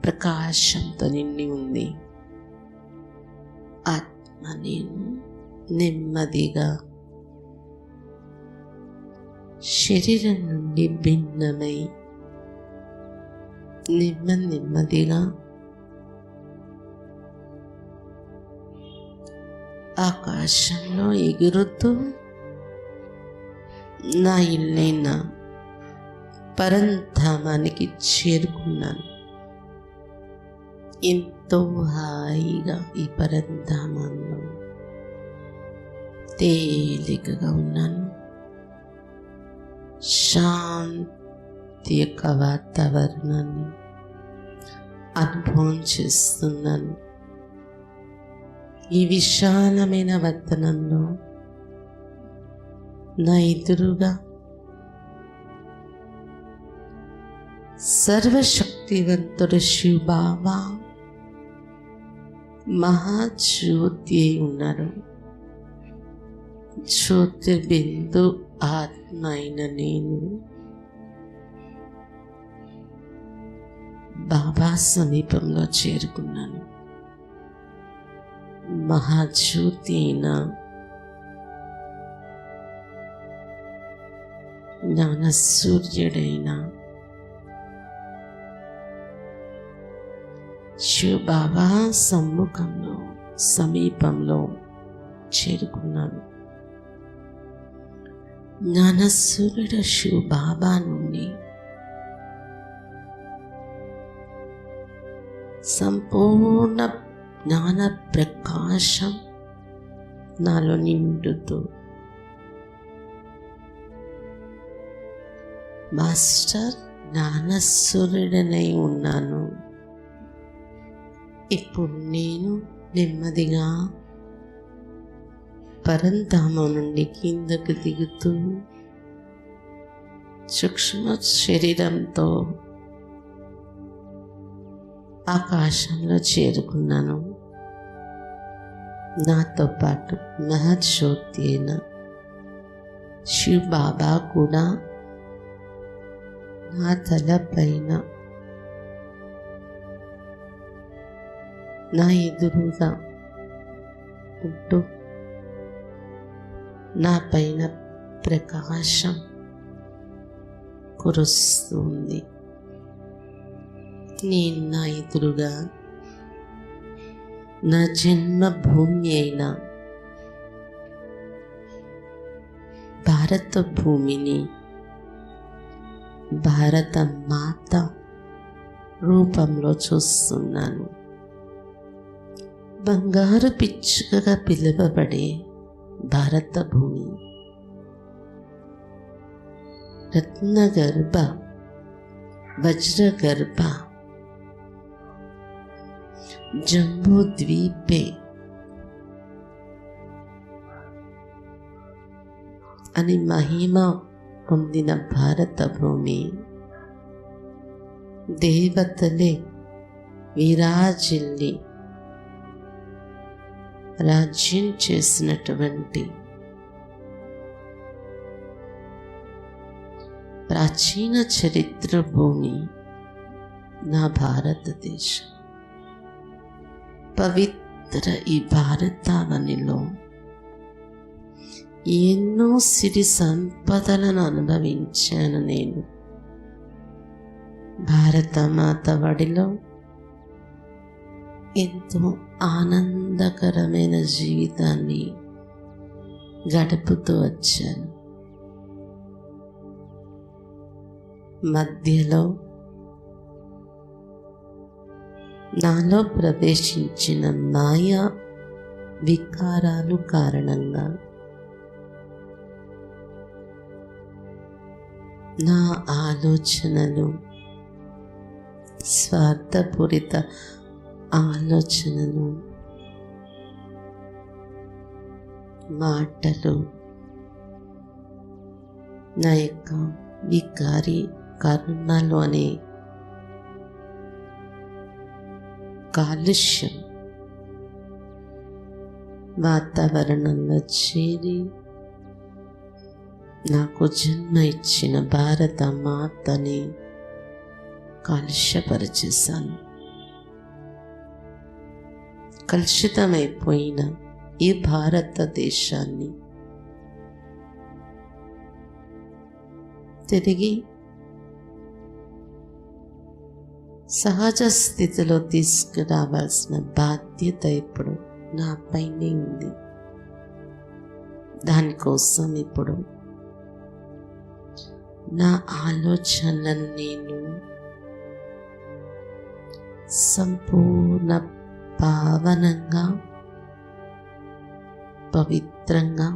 ప్రకాశంతో నిండి ఉంది. ఆత్మ నేను నెమ్మదిగా శరీరం నుండి భిన్నమై నెమ్మదిగా ఆకాశంలో ఎగురుతూ నా ఇల్లైన పరంధామానికి చేరుకున్నాను. ఎంతో హాయిగా ఈ పరంధామంలో తేలికగా ఉన్నాను. శాంతి యొక్క వాతావరణాన్ని అనుభవం చేస్తున్నాను. ఈ విశాలమైన వతనంలో నా ఎదురుగా సర్వశక్తివంతుడు శివ బాబా మహాజ్యోతి అయి ఉన్నారు. జ్యోతిర్బిందు ఆత్మ అయిన నేను బాబా సమీపంలో చేరుకున్నాను. మహాజ్యోతి అయిన జ్ఞాన సూర్యుడైన శివ బాబా సమ్ముఖంలో సమీపంలో చేరుకున్నాను. జ్ఞాన సూర్యుడు శివ బాబా నుండి సంపూర్ణ జ్ఞాన ప్రకాశం నాలో నిండుతూ, మాస్టర్ జ్ఞానసూర్యుడనై ఉన్నాను. ఇప్పుడు నేను నెమ్మదిగా పరంధామం నుండి కిందకు దిగుతూ సూక్ష్మ శరీరంతో ఆకాశంలో చేరుకున్నాను. నాతో పాటు మహజ్యోతి అయిన శివ బాబా కూడా నా తల పైన నా ఎదురుగా ఉంటూ నా పైన ప్రకాశం కురుస్తుంది. నేను నా ఎదురుగా నా జన్మభూమి అయిన భారత భూమిని భారత మాత రూపంలో చూస్తున్నాను. బంగారు పిచ్చుకగా పిలువబడే భారత భూమి రత్నగర్భ వజ్రగర్భ జంబూ ద్వీపే అని మహిమ పొందిన భారత భూమి దేవతలే విరాజిల్లి రాజ్యం చేసినటువంటి ప్రాచీన చరిత్ర భూమి నా భారతదేశం. పవిత్ర ఈ భారతావనిలో ఎన్నో సిరి సంపదలను అనుభవించాను నేను. భారతమాత వడిలో ఎంతో ఆనందకరమైన జీవితాన్ని గడుపుతూ వచ్చాను. మధ్యలో నాలో ప్రవేశించిన మాయా వికారాలు కారణంగా నా ఆలోచనలు, స్వార్థపూరిత ఆలోచనలు, మాటలు, నా యొక్క వికారి కర్మలు అనే కాలుష్యం వాతావరణంలో చేరి నాకు జన్మ ఇచ్చిన భారత మాతని కాలుష్యపరిచేశాను. కలుషితమైపోయిన ఈ భారతదేశాన్ని తిరిగి సహజ స్థితిలో తీసుకురావాల్సిన బాధ్యత ఇప్పుడు నాపైనే ఉంది. దానికోసం ఇప్పుడు నా ఆలోచనలను నేను సంపూర్ణ పావనంగా, పవిత్రంగా,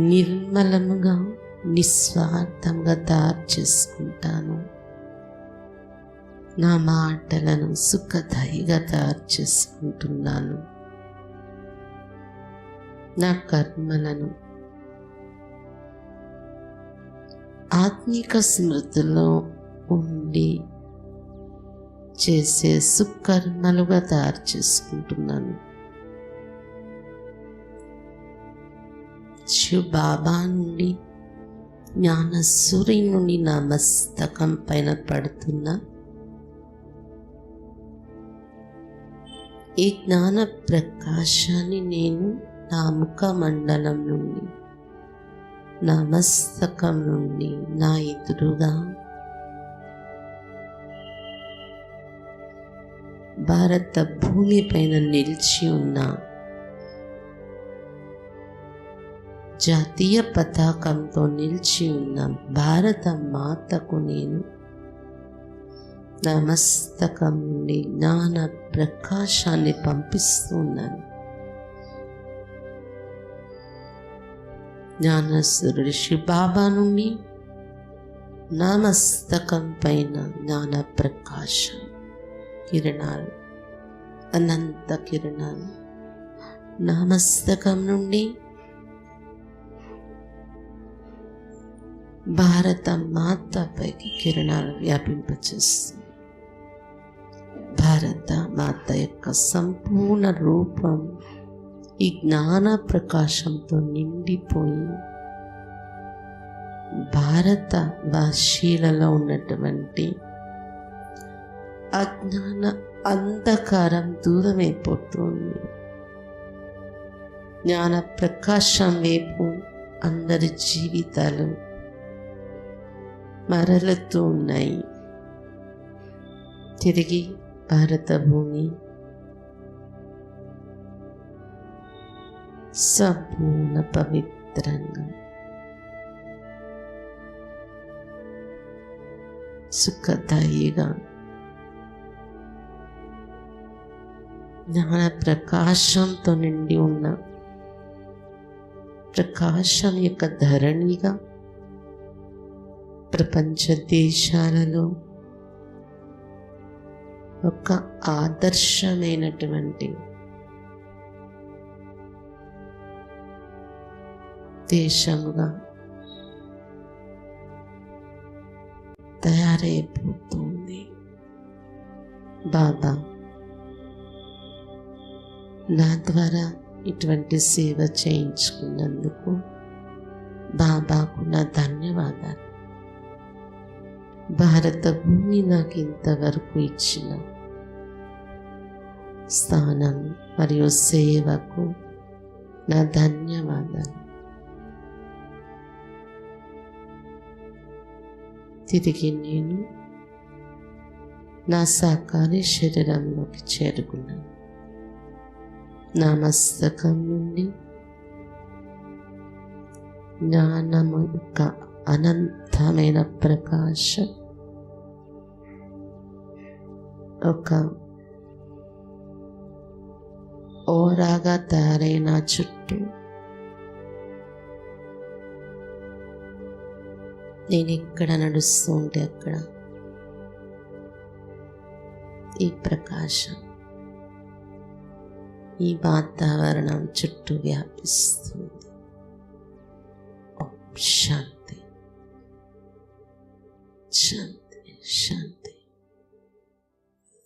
నిర్మలముగా, నిస్వార్థంగా తయారు చేసుకుంటాను. నా మాటలను సుఖదాయిగా తయారు చేసుకుంటున్నాను. నా కర్మలను ఆత్మిక స్మృతిలో ఉండి చేసే సుకర్మలుగా తయారు చేసుకుంటున్నాను. శివ బాబా నుండి, జ్ఞాన సూర్యుని నుండి నా మస్తకం పైన పడుతున్న ఈ జ్ఞాన ప్రకాశాన్ని నేను నా ముఖ మండలం నుండి, నా మస్తకం నుండి నా ఎదురుగా భారత భూమి పైన నిలిచి ఉన్న జాతీయ పతాకంతో నిలిచి ఉన్న భారత మాతకు నేను నా మస్తకం నుండి జ్ఞాన ప్రకాశాన్ని పంపిస్తున్నాను. జ్ఞానస్వరుడు శివ బాబా నుండి నా మస్తకం పైన జ్ఞాన ప్రకాశం కిరణాలు, అనంత కిరణాలు నా మస్తకం నుండి భారత మాత పైకి కిరణాలు వ్యాపింపచేస్తుంది. భారత మాత యొక్క సంపూర్ణ రూపం ఈ జ్ఞాన ప్రకాశంతో నిండిపోయి భారత వాసీలలో ఉన్నటువంటి అజ్ఞాన అంధకారం దూరమైపోతుంది. జ్ఞాన ప్రకాశం వైపు అందరి జీవితాలు మరలుతూ ఉన్నాయి. తిరిగి భారత భూమి సంపూర్ణ పవిత్రంగా, సుఖదాయిగా, జ్ఞాన ప్రకాశంతో నిండి ఉన్న ప్రకాశం యొక్క ధరణిగా ప్రపంచ దేశాలలో ఒక ఆదర్శమైనటువంటి దేశముగా తయారైపోతుంది. బాబా నా ద్వారా ఇటువంటి సేవ చేయించుకున్నందుకు బాబాకు నా ధన్యవాదాలు. భారత భూమి నాకు ఇంతవరకు ఇచ్చిన స్థానం మరియు సేవకు నా ధన్యవాదాలు. తిరిగి నేను నా సాకారి శరీరంలోకి చేరుకున్నాను. నా మస్తకం నుండి జ్ఞానము యొక్క అనంతమైన ప్రకాశం ఒక ఓరాగా తయారైన చుట్టూ నేను ఎక్కడ నడుస్తూ ఉంటే అక్కడ ఈ ప్రకాశం, ఈ వాతావరణం చుట్టూ వ్యాపిస్తుంది. శాంతి శాంతి శాంతి.